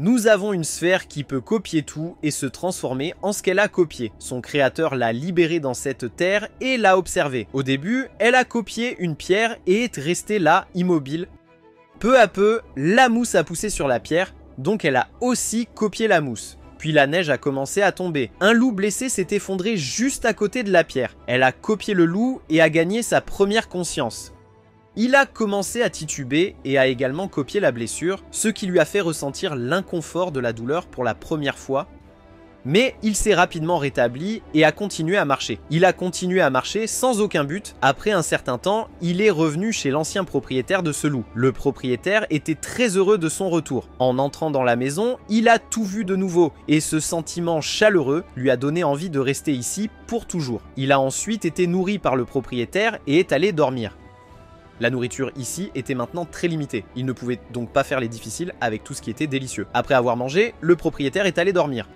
Nous avons une sphère qui peut copier tout et se transformer en ce qu'elle a copié. Son créateur l'a libérée dans cette terre et l'a observée. Au début, elle a copié une pierre et est restée là, immobile. Peu à peu, la mousse a poussé sur la pierre, donc elle a aussi copié la mousse. Puis la neige a commencé à tomber. Un loup blessé s'est effondré juste à côté de la pierre. Elle a copié le loup et a gagné sa première conscience. Il a commencé à tituber et a également copié la blessure, ce qui lui a fait ressentir l'inconfort de la douleur pour la première fois. Mais il s'est rapidement rétabli et a continué à marcher. Il a continué à marcher sans aucun but. Après un certain temps, il est revenu chez l'ancien propriétaire de ce loup. Le propriétaire était très heureux de son retour. En entrant dans la maison, il a tout vu de nouveau et ce sentiment chaleureux lui a donné envie de rester ici pour toujours. Il a ensuite été nourri par le propriétaire et est allé dormir. La nourriture ici était maintenant très limitée. Il ne pouvait donc pas faire les difficiles avec tout ce qui était délicieux. Après avoir mangé, le propriétaire est allé dormir.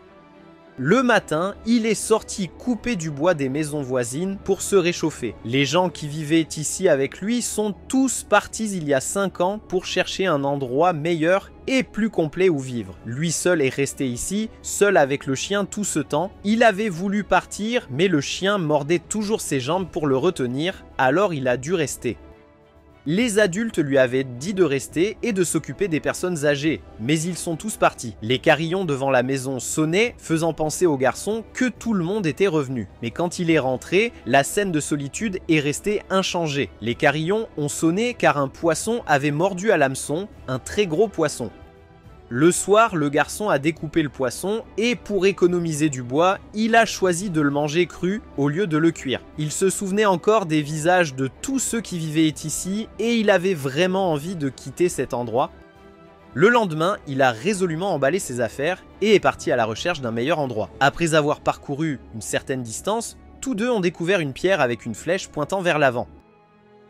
Le matin, il est sorti couper du bois des maisons voisines pour se réchauffer. Les gens qui vivaient ici avec lui sont tous partis il y a 5 ans pour chercher un endroit meilleur et plus complet où vivre. Lui seul est resté ici, seul avec le chien tout ce temps. Il avait voulu partir, mais le chien mordait toujours ses jambes pour le retenir, alors il a dû rester. Les adultes lui avaient dit de rester et de s'occuper des personnes âgées, mais ils sont tous partis. Les carillons devant la maison sonnaient, faisant penser au garçon que tout le monde était revenu. Mais quand il est rentré, la scène de solitude est restée inchangée. Les carillons ont sonné car un poisson avait mordu à l'hameçon, un très gros poisson. Le soir, le garçon a découpé le poisson et pour économiser du bois, il a choisi de le manger cru au lieu de le cuire. Il se souvenait encore des visages de tous ceux qui vivaient ici et il avait vraiment envie de quitter cet endroit. Le lendemain, il a résolument emballé ses affaires et est parti à la recherche d'un meilleur endroit. Après avoir parcouru une certaine distance, tous deux ont découvert une pierre avec une flèche pointant vers l'avant.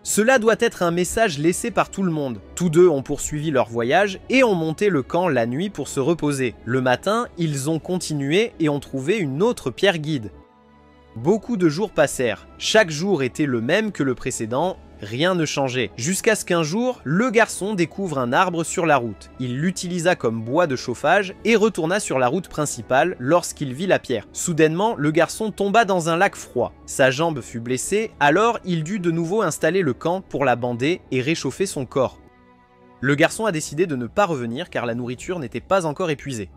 Cela doit être un message laissé par tout le monde. Tous deux ont poursuivi leur voyage et ont monté le camp la nuit pour se reposer. Le matin, ils ont continué et ont trouvé une autre pierre guide. Beaucoup de jours passèrent. Chaque jour était le même que le précédent, rien ne changeait. Jusqu'à ce qu'un jour, le garçon découvre un arbre sur la route. Il l'utilisa comme bois de chauffage et retourna sur la route principale lorsqu'il vit la pierre. Soudainement, le garçon tomba dans un lac froid. Sa jambe fut blessée, alors il dut de nouveau installer le camp pour la bander et réchauffer son corps. Le garçon a décidé de ne pas revenir car la nourriture n'était pas encore épuisée.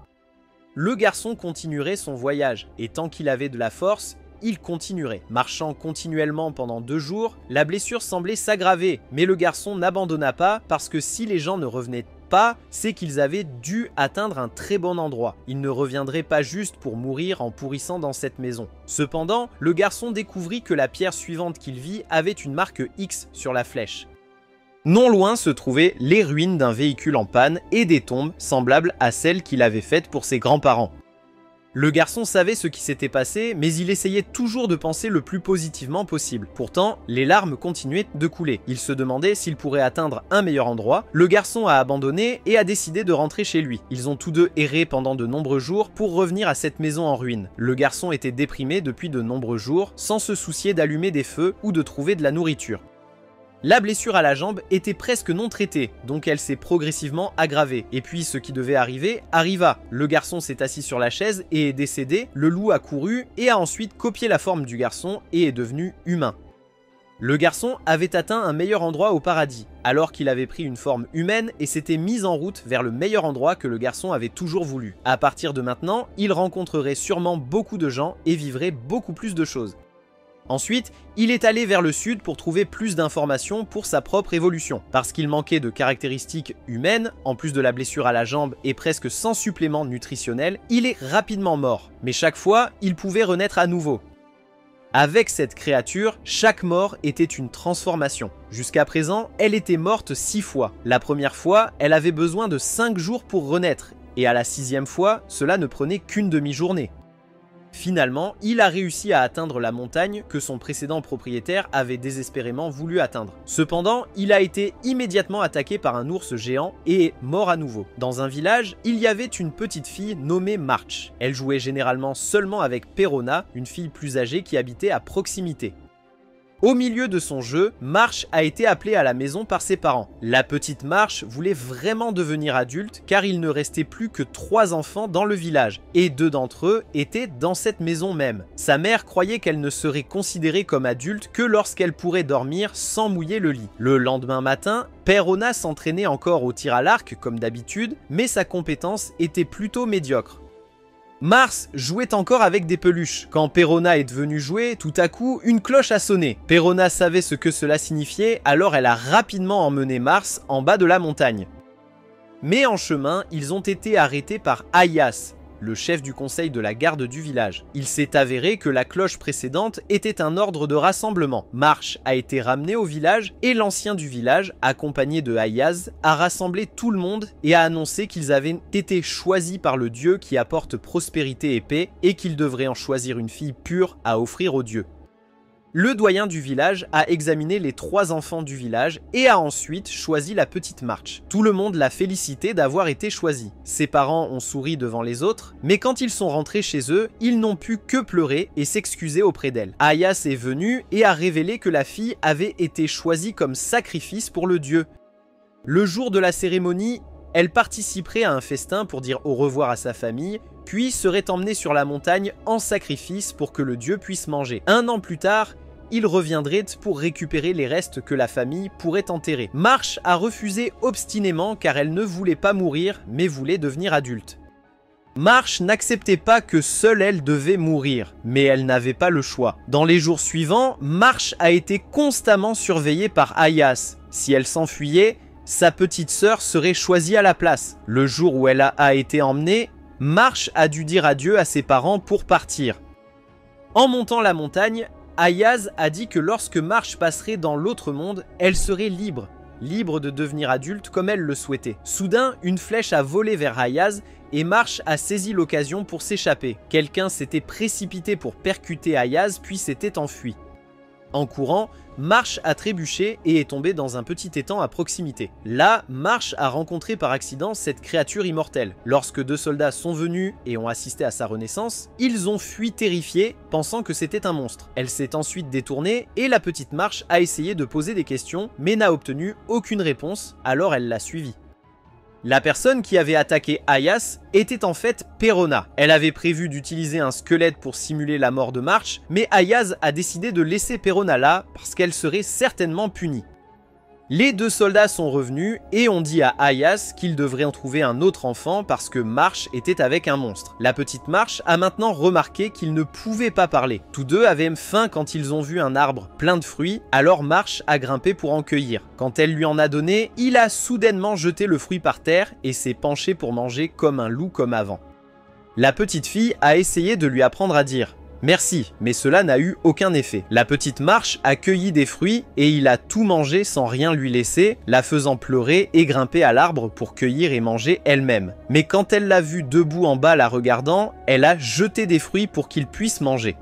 Le garçon continuerait son voyage et tant qu'il avait de la force, il continuerait. Marchant continuellement pendant 2 jours, la blessure semblait s'aggraver, mais le garçon n'abandonna pas parce que si les gens ne revenaient pas, c'est qu'ils avaient dû atteindre un très bon endroit. Ils ne reviendraient pas juste pour mourir en pourrissant dans cette maison. Cependant, le garçon découvrit que la pierre suivante qu'il vit avait une marque X sur la flèche. Non loin se trouvaient les ruines d'un véhicule en panne et des tombes semblables à celles qu'il avait faites pour ses grands-parents. Le garçon savait ce qui s'était passé, mais il essayait toujours de penser le plus positivement possible. Pourtant, les larmes continuaient de couler. Il se demandait s'il pourrait atteindre un meilleur endroit. Le garçon a abandonné et a décidé de rentrer chez lui. Ils ont tous deux erré pendant de nombreux jours pour revenir à cette maison en ruine. Le garçon était déprimé depuis de nombreux jours, sans se soucier d'allumer des feux ou de trouver de la nourriture. La blessure à la jambe était presque non traitée, donc elle s'est progressivement aggravée. Et puis ce qui devait arriver, arriva. Le garçon s'est assis sur la chaise et est décédé, le loup a couru et a ensuite copié la forme du garçon et est devenu humain. Le garçon avait atteint un meilleur endroit au paradis, alors qu'il avait pris une forme humaine et s'était mis en route vers le meilleur endroit que le garçon avait toujours voulu. À partir de maintenant, il rencontrerait sûrement beaucoup de gens et vivrait beaucoup plus de choses. Ensuite, il est allé vers le sud pour trouver plus d'informations pour sa propre évolution. Parce qu'il manquait de caractéristiques humaines, en plus de la blessure à la jambe et presque sans supplément nutritionnel, il est rapidement mort. Mais chaque fois, il pouvait renaître à nouveau. Avec cette créature, chaque mort était une transformation. Jusqu'à présent, elle était morte 6 fois. La première fois, elle avait besoin de 5 jours pour renaître. Et à la 6e fois, cela ne prenait qu'une demi-journée. Finalement, il a réussi à atteindre la montagne que son précédent propriétaire avait désespérément voulu atteindre. Cependant, il a été immédiatement attaqué par un ours géant et est mort à nouveau. Dans un village, il y avait une petite fille nommée March. Elle jouait généralement seulement avec Perona, une fille plus âgée qui habitait à proximité. Au milieu de son jeu, Marsh a été appelée à la maison par ses parents. La petite Marsh voulait vraiment devenir adulte car il ne restait plus que 3 enfants dans le village et 2 d'entre eux étaient dans cette maison même. Sa mère croyait qu'elle ne serait considérée comme adulte que lorsqu'elle pourrait dormir sans mouiller le lit. Le lendemain matin, Perona s'entraînait encore au tir à l'arc comme d'habitude, mais sa compétence était plutôt médiocre. Mars jouait encore avec des peluches. Quand Perona est devenue jouer, tout à coup, une cloche a sonné. Perona savait ce que cela signifiait, alors elle a rapidement emmené Mars en bas de la montagne. Mais en chemin, ils ont été arrêtés par Ayas, le chef du conseil de la garde du village. Il s'est avéré que la cloche précédente était un ordre de rassemblement. Marsh a été ramené au village et l'ancien du village, accompagné de Ayaz, a rassemblé tout le monde et a annoncé qu'ils avaient été choisis par le dieu qui apporte prospérité et paix et qu'ils devraient en choisir une fille pure à offrir au dieu. Le doyen du village a examiné les 3 enfants du village et a ensuite choisi la petite March. Tout le monde l'a félicité d'avoir été choisi. Ses parents ont souri devant les autres, mais quand ils sont rentrés chez eux, ils n'ont pu que pleurer et s'excuser auprès d'elle. Ayas est venu et a révélé que la fille avait été choisie comme sacrifice pour le dieu. Le jour de la cérémonie, elle participerait à un festin pour dire au revoir à sa famille, puis serait emmenée sur la montagne en sacrifice pour que le dieu puisse manger. 1 an plus tard, il reviendrait pour récupérer les restes que la famille pourrait enterrer. Marsh a refusé obstinément car elle ne voulait pas mourir, mais voulait devenir adulte. Marsh n'acceptait pas que seule elle devait mourir, mais elle n'avait pas le choix. Dans les jours suivants, Marsh a été constamment surveillée par Ayas. Si elle s'enfuyait, sa petite sœur serait choisie à la place. Le jour où elle a été emmenée, Marsh a dû dire adieu à ses parents pour partir. En montant la montagne, Ayaz a dit que lorsque Marsh passerait dans l'autre monde, elle serait libre de devenir adulte comme elle le souhaitait. Soudain, une flèche a volé vers Ayaz et Marsh a saisi l'occasion pour s'échapper. Quelqu'un s'était précipité pour percuter Ayaz puis s'était enfui. En courant, Marsh a trébuché et est tombé dans un petit étang à proximité. Là, Marsh a rencontré par accident cette créature immortelle. Lorsque 2 soldats sont venus et ont assisté à sa renaissance, ils ont fui terrifiés, pensant que c'était un monstre. Elle s'est ensuite détournée et la petite Marsh a essayé de poser des questions, mais n'a obtenu aucune réponse, alors elle l'a suivie. La personne qui avait attaqué Ayas était en fait Perona. Elle avait prévu d'utiliser un squelette pour simuler la mort de Marsh, mais Ayaz a décidé de laisser Perona là parce qu'elle serait certainement punie. Les 2 soldats sont revenus et ont dit à Ayas qu'il devrait en trouver un autre enfant parce que Marsh était avec un monstre. La petite Marsh a maintenant remarqué qu'il ne pouvait pas parler. Tous 2 avaient faim quand ils ont vu un arbre plein de fruits, alors Marsh a grimpé pour en cueillir. Quand elle lui en a donné, il a soudainement jeté le fruit par terre et s'est penché pour manger comme un loup comme avant. La petite fille a essayé de lui apprendre à dire « Merci », mais cela n'a eu aucun effet. La petite Marsh a cueilli des fruits et il a tout mangé sans rien lui laisser, la faisant pleurer et grimper à l'arbre pour cueillir et manger elle-même. Mais quand elle l'a vu debout en bas la regardant, elle a jeté des fruits pour qu'il puisse manger.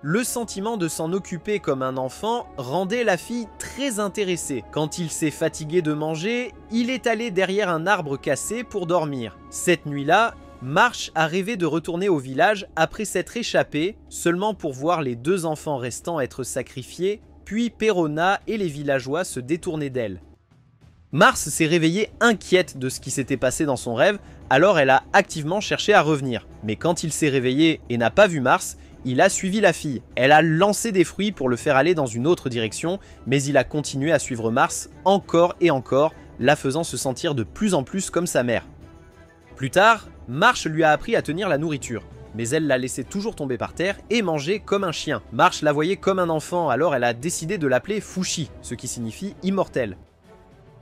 Le sentiment de s'en occuper comme un enfant rendait la fille très intéressée. Quand il s'est fatigué de manger, il est allé derrière un arbre cassé pour dormir. Cette nuit-là, Marsh a rêvé de retourner au village après s'être échappé, seulement pour voir les 2 enfants restants être sacrifiés, puis Perona et les villageois se détourner d'elle. Mars s'est réveillée inquiète de ce qui s'était passé dans son rêve, alors elle a activement cherché à revenir. Mais quand il s'est réveillé et n'a pas vu Mars, il a suivi la fille. Elle a lancé des fruits pour le faire aller dans une autre direction, mais il a continué à suivre Mars encore et encore, la faisant se sentir de plus en plus comme sa mère. Plus tard, Marsh lui a appris à tenir la nourriture, mais elle l'a laissé toujours tomber par terre et manger comme un chien. Marsh la voyait comme un enfant, alors elle a décidé de l'appeler Fushi, ce qui signifie immortel.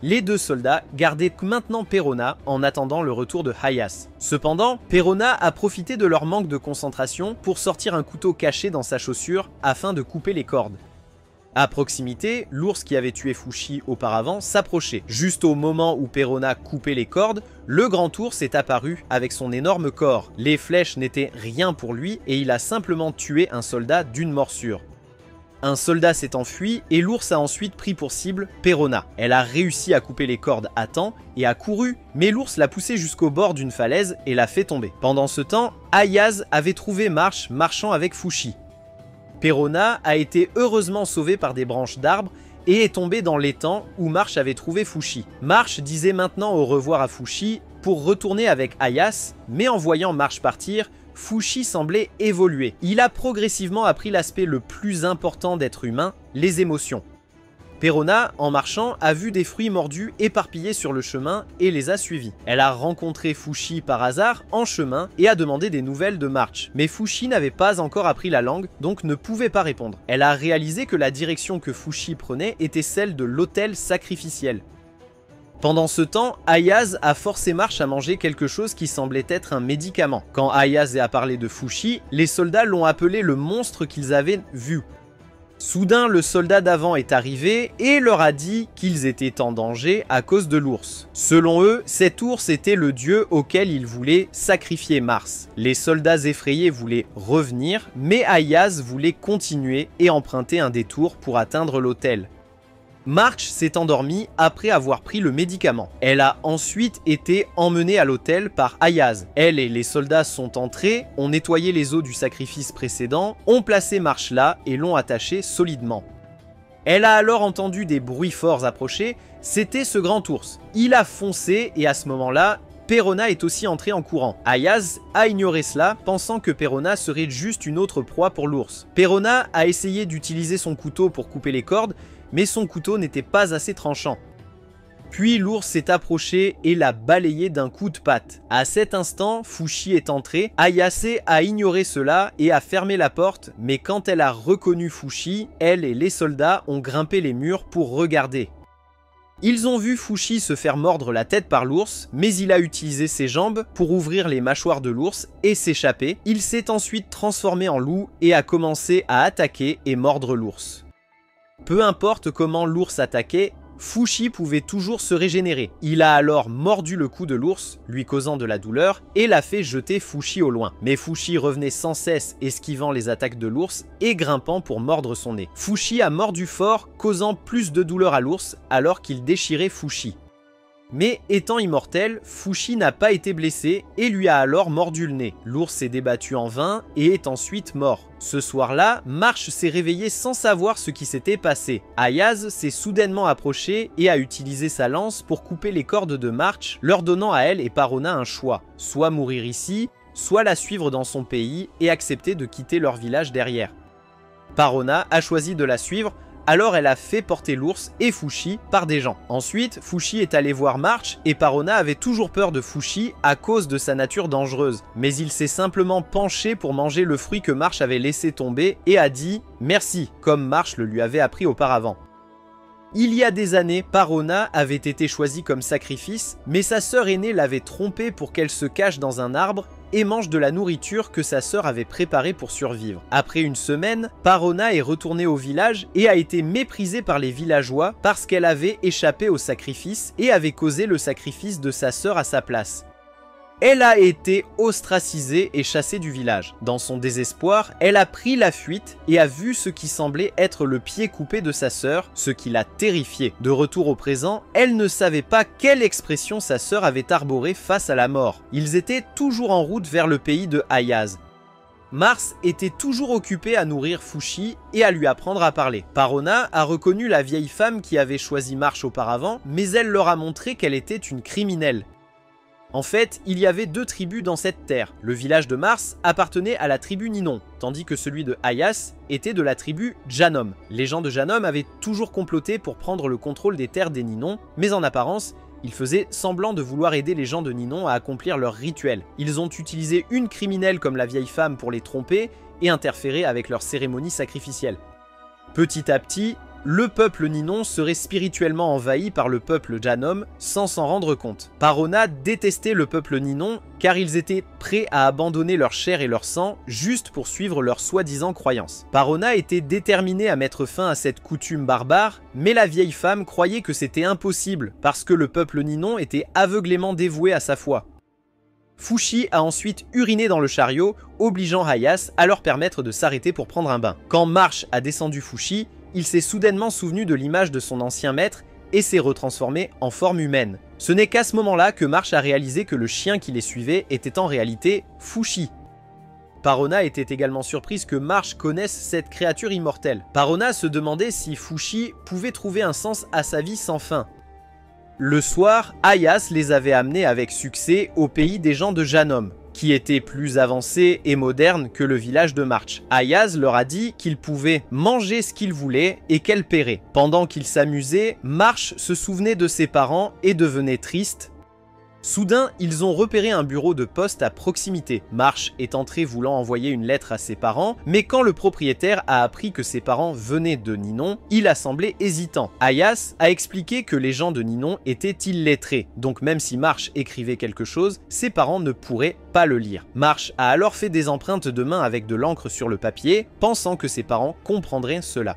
Les 2 soldats gardaient maintenant Perona en attendant le retour de Ayas. Cependant, Perona a profité de leur manque de concentration pour sortir un couteau caché dans sa chaussure afin de couper les cordes. À proximité, l'ours qui avait tué Fushi auparavant s'approchait. Juste au moment où Perona coupait les cordes, le grand ours est apparu avec son énorme corps. Les flèches n'étaient rien pour lui et il a simplement tué un soldat d'une morsure. Un soldat s'est enfui et l'ours a ensuite pris pour cible Perona. Elle a réussi à couper les cordes à temps et a couru, mais l'ours l'a poussée jusqu'au bord d'une falaise et l'a fait tomber. Pendant ce temps, Ayaz avait trouvé Marsh marchant avec Fushi. Perona a été heureusement sauvé par des branches d'arbres et est tombé dans l'étang où Marsh avait trouvé Fushi. Marsh disait maintenant au revoir à Fushi pour retourner avec Ayas, mais en voyant Marsh partir, Fushi semblait évoluer. Il a progressivement appris l'aspect le plus important d'être humain, les émotions. Perona, en marchant, a vu des fruits mordus éparpillés sur le chemin et les a suivis. Elle a rencontré Fushi par hasard en chemin et a demandé des nouvelles de March. Mais Fushi n'avait pas encore appris la langue, donc ne pouvait pas répondre. Elle a réalisé que la direction que Fushi prenait était celle de l'autel sacrificiel. Pendant ce temps, Ayaz a forcé Marsh à manger quelque chose qui semblait être un médicament. Quand Ayaz a parlé de Fushi, les soldats l'ont appelé le monstre qu'ils avaient vu. Soudain, le soldat d'avant est arrivé et leur a dit qu'ils étaient en danger à cause de l'ours. Selon eux, cet ours était le dieu auquel ils voulaient sacrifier Mars. Les soldats effrayés voulaient revenir, mais Ayaz voulait continuer et emprunter un détour pour atteindre l'autel. March s'est endormie après avoir pris le médicament. Elle a ensuite été emmenée à l'autel par Ayaz. Elle et les soldats sont entrés, ont nettoyé les os du sacrifice précédent, ont placé March là et l'ont attachée solidement. Elle a alors entendu des bruits forts approcher, c'était ce grand ours. Il a foncé et à ce moment-là, Perona est aussi entré en courant. Ayaz a ignoré cela, pensant que Perona serait juste une autre proie pour l'ours. Perona a essayé d'utiliser son couteau pour couper les cordes, mais son couteau n'était pas assez tranchant. Puis l'ours s'est approché et l'a balayé d'un coup de patte. À cet instant, Fushi est entré, Ayase a ignoré cela et a fermé la porte, mais quand elle a reconnu Fushi, elle et les soldats ont grimpé les murs pour regarder. Ils ont vu Fushi se faire mordre la tête par l'ours, mais il a utilisé ses jambes pour ouvrir les mâchoires de l'ours et s'échapper. Il s'est ensuite transformé en loup et a commencé à attaquer et mordre l'ours. Peu importe comment l'ours attaquait, Fushi pouvait toujours se régénérer. Il a alors mordu le cou de l'ours, lui causant de la douleur, et l'a fait jeter Fushi au loin. Mais Fushi revenait sans cesse, esquivant les attaques de l'ours et grimpant pour mordre son nez. Fushi a mordu fort, causant plus de douleur à l'ours alors qu'il déchirait Fushi. Mais étant immortel, Fushi n'a pas été blessé et lui a alors mordu le nez. L'ours s'est débattu en vain et est ensuite mort. Ce soir-là, March s'est réveillé sans savoir ce qui s'était passé. Ayaz s'est soudainement approché et a utilisé sa lance pour couper les cordes de March, leur donnant à elle et Parona un choix. Soit mourir ici, soit la suivre dans son pays et accepter de quitter leur village derrière. Parona a choisi de la suivre. Alors elle a fait porter l'ours et Fushi par des gens. Ensuite, Fushi est allé voir March et Parona avait toujours peur de Fushi à cause de sa nature dangereuse. Mais il s'est simplement penché pour manger le fruit que March avait laissé tomber et a dit « merci » comme March le lui avait appris auparavant. Il y a des années, Parona avait été choisie comme sacrifice, mais sa sœur aînée l'avait trompée pour qu'elle se cache dans un arbre et mange de la nourriture que sa sœur avait préparée pour survivre. Après une semaine, Parona est retournée au village et a été méprisée par les villageois parce qu'elle avait échappé au sacrifice et avait causé le sacrifice de sa sœur à sa place. Elle a été ostracisée et chassée du village. Dans son désespoir, elle a pris la fuite et a vu ce qui semblait être le pied coupé de sa sœur, ce qui l'a terrifiée. De retour au présent, elle ne savait pas quelle expression sa sœur avait arborée face à la mort. Ils étaient toujours en route vers le pays de Ayaz. Mars était toujours occupé à nourrir Fushi et à lui apprendre à parler. Parona a reconnu la vieille femme qui avait choisi March auparavant, mais elle leur a montré qu'elle était une criminelle. En fait, il y avait deux tribus dans cette terre. Le village de Mars appartenait à la tribu Ninon, tandis que celui de Ayas était de la tribu Janom. Les gens de Janom avaient toujours comploté pour prendre le contrôle des terres des Ninons, mais en apparence, ils faisaient semblant de vouloir aider les gens de Ninon à accomplir leurs rituels. Ils ont utilisé une criminelle comme la vieille femme pour les tromper et interférer avec leurs cérémonies sacrificielles. Petit à petit, le peuple Ninon serait spirituellement envahi par le peuple Janom sans s'en rendre compte. Parona détestait le peuple Ninon car ils étaient prêts à abandonner leur chair et leur sang juste pour suivre leurs soi-disant croyances. Parona était déterminée à mettre fin à cette coutume barbare, mais la vieille femme croyait que c'était impossible parce que le peuple Ninon était aveuglément dévoué à sa foi. Fushi a ensuite uriné dans le chariot, obligeant Ayas à leur permettre de s'arrêter pour prendre un bain. Quand March a descendu Fushi, il s'est soudainement souvenu de l'image de son ancien maître et s'est retransformé en forme humaine. Ce n'est qu'à ce moment-là que March a réalisé que le chien qui les suivait était en réalité Fushi. Parona était également surprise que Marche connaisse cette créature immortelle. Parona se demandait si Fushi pouvait trouver un sens à sa vie sans fin. Le soir, Ayas les avait amenés avec succès au pays des gens de Janom, qui était plus avancé et moderne que le village de March. Ayaz leur a dit qu'ils pouvaient manger ce qu'ils voulaient et qu'elle paierait. Pendant qu'ils s'amusaient, March se souvenait de ses parents et devenait triste. Soudain, ils ont repéré un bureau de poste à proximité. March est entré voulant envoyer une lettre à ses parents, mais quand le propriétaire a appris que ses parents venaient de Ninon, il a semblé hésitant. Ayas a expliqué que les gens de Ninon étaient illettrés, donc même si March écrivait quelque chose, ses parents ne pourraient pas le lire. March a alors fait des empreintes de main avec de l'encre sur le papier, pensant que ses parents comprendraient cela.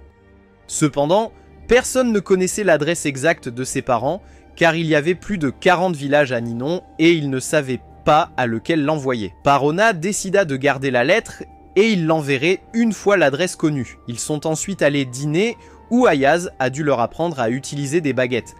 Cependant, personne ne connaissait l'adresse exacte de ses parents, car il y avait plus de 40 villages à Ninon et il ne savait pas à lequel l'envoyer. Parona décida de garder la lettre et il l'enverrait une fois l'adresse connue. Ils sont ensuite allés dîner où Ayaz a dû leur apprendre à utiliser des baguettes.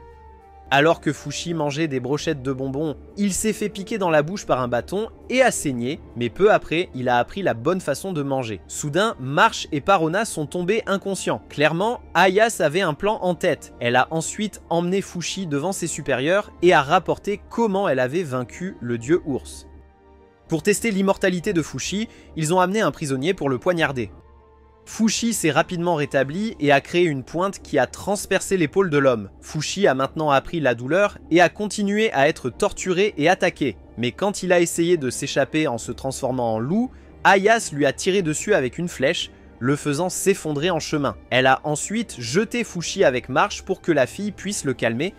Alors que Fushi mangeait des brochettes de bonbons, il s'est fait piquer dans la bouche par un bâton et a saigné, mais peu après, il a appris la bonne façon de manger. Soudain, March et Parona sont tombés inconscients. Clairement, Ayas avait un plan en tête. Elle a ensuite emmené Fushi devant ses supérieurs et a rapporté comment elle avait vaincu le dieu ours. Pour tester l'immortalité de Fushi, ils ont amené un prisonnier pour le poignarder. Fushi s'est rapidement rétabli et a créé une pointe qui a transpercé l'épaule de l'homme. Fushi a maintenant appris la douleur et a continué à être torturé et attaqué. Mais quand il a essayé de s'échapper en se transformant en loup, Ayas lui a tiré dessus avec une flèche, le faisant s'effondrer en chemin. Elle a ensuite jeté Fushi avec March pour que la fille puisse le calmer.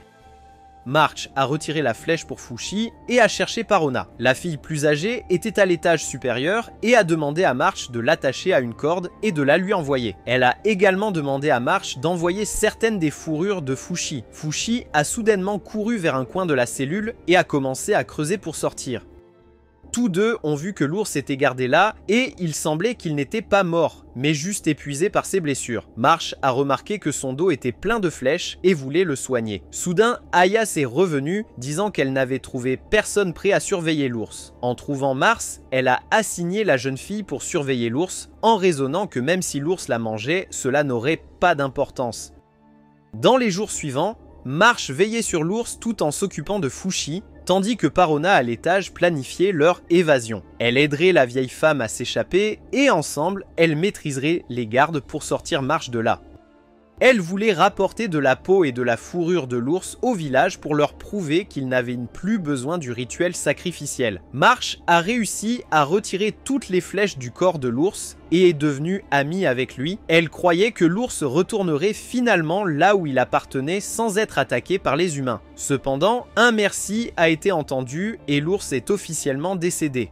March a retiré la flèche pour Fushi et a cherché Parona. La fille plus âgée était à l'étage supérieur et a demandé à March de l'attacher à une corde et de la lui envoyer. Elle a également demandé à March d'envoyer certaines des fourrures de Fushi. Fushi a soudainement couru vers un coin de la cellule et a commencé à creuser pour sortir. Tous deux ont vu que l'ours était gardé là et il semblait qu'il n'était pas mort, mais juste épuisé par ses blessures. March a remarqué que son dos était plein de flèches et voulait le soigner. Soudain, Ayas est revenue, disant qu'elle n'avait trouvé personne prêt à surveiller l'ours. En trouvant Mars, elle a assigné la jeune fille pour surveiller l'ours, en raisonnant que même si l'ours la mangeait, cela n'aurait pas d'importance. Dans les jours suivants, March veillait sur l'ours tout en s'occupant de Fushi, tandis que Parona à l'étage planifiait leur évasion. Elle aiderait la vieille femme à s'échapper et ensemble, elles maîtriseraient les gardes pour sortir March de là. Elle voulait rapporter de la peau et de la fourrure de l'ours au village pour leur prouver qu'ils n'avaient plus besoin du rituel sacrificiel. March a réussi à retirer toutes les flèches du corps de l'ours et est devenue amie avec lui. Elle croyait que l'ours retournerait finalement là où il appartenait sans être attaqué par les humains. Cependant, un merci a été entendu et l'ours est officiellement décédé.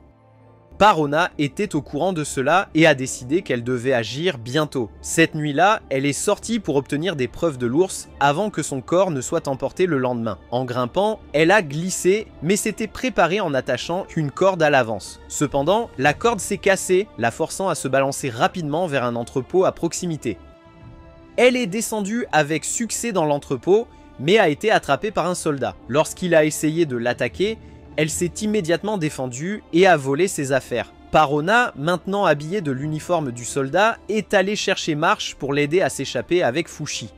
Parona était au courant de cela et a décidé qu'elle devait agir bientôt. Cette nuit-là, elle est sortie pour obtenir des preuves de l'ours avant que son corps ne soit emporté le lendemain. En grimpant, elle a glissé, mais s'était préparée en attachant une corde à l'avance. Cependant, la corde s'est cassée, la forçant à se balancer rapidement vers un entrepôt à proximité. Elle est descendue avec succès dans l'entrepôt, mais a été attrapée par un soldat. Lorsqu'il a essayé de l'attaquer, elle s'est immédiatement défendue et a volé ses affaires. Parona, maintenant habillée de l'uniforme du soldat, est allée chercher March pour l'aider à s'échapper avec Fushi.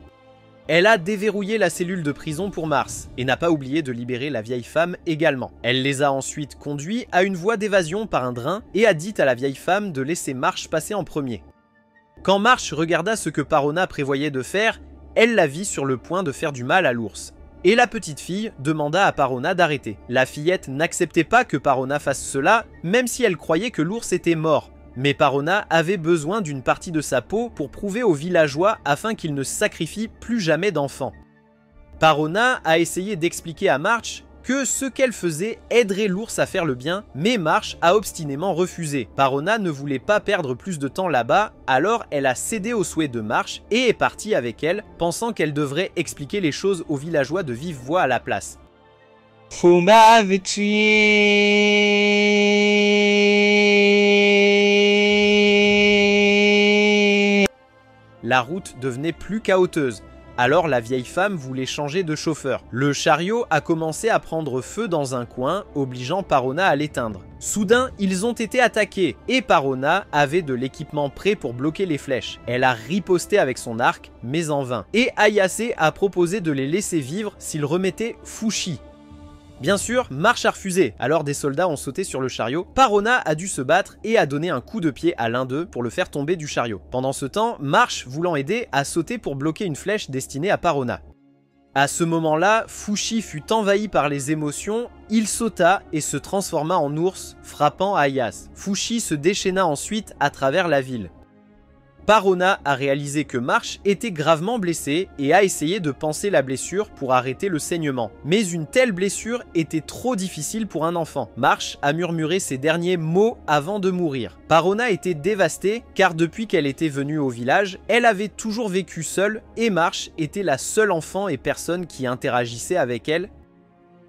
Elle a déverrouillé la cellule de prison pour Mars et n'a pas oublié de libérer la vieille femme également. Elle les a ensuite conduits à une voie d'évasion par un drain et a dit à la vieille femme de laisser March passer en premier. Quand March regarda ce que Parona prévoyait de faire, elle la vit sur le point de faire du mal à l'ours. Et la petite fille demanda à Parona d'arrêter. La fillette n'acceptait pas que Parona fasse cela, même si elle croyait que l'ours était mort. Mais Parona avait besoin d'une partie de sa peau pour prouver aux villageois afin qu'ils ne sacrifient plus jamais d'enfants. Parona a essayé d'expliquer à March que ce qu'elle faisait aiderait l'ours à faire le bien, mais March a obstinément refusé. Parona ne voulait pas perdre plus de temps là-bas, alors elle a cédé aux souhaits de March et est partie avec elle, pensant qu'elle devrait expliquer les choses aux villageois de vive voix à la place. Vous m'avez tué. La route devenait plus chaoteuse. Alors la vieille femme voulait changer de chauffeur. Le chariot a commencé à prendre feu dans un coin, obligeant Parona à l'éteindre. Soudain, ils ont été attaqués, et Parona avait de l'équipement prêt pour bloquer les flèches. Elle a riposté avec son arc, mais en vain. Et Ayase a proposé de les laisser vivre s'ils remettaient Fushi. Bien sûr, Marche a refusé, alors des soldats ont sauté sur le chariot. Parona a dû se battre et a donné un coup de pied à l'un d'eux pour le faire tomber du chariot. Pendant ce temps, Marche, voulant aider, a sauté pour bloquer une flèche destinée à Parona. À ce moment-là, Fushi fut envahi par les émotions, il sauta et se transforma en ours, frappant Ayase. Fushi se déchaîna ensuite à travers la ville. Parona a réalisé que Marche était gravement blessé et a essayé de panser la blessure pour arrêter le saignement. Mais une telle blessure était trop difficile pour un enfant. Marche a murmuré ses derniers mots avant de mourir. Parona était dévastée car depuis qu'elle était venue au village, elle avait toujours vécu seule et Marche était la seule enfant et personne qui interagissait avec elle.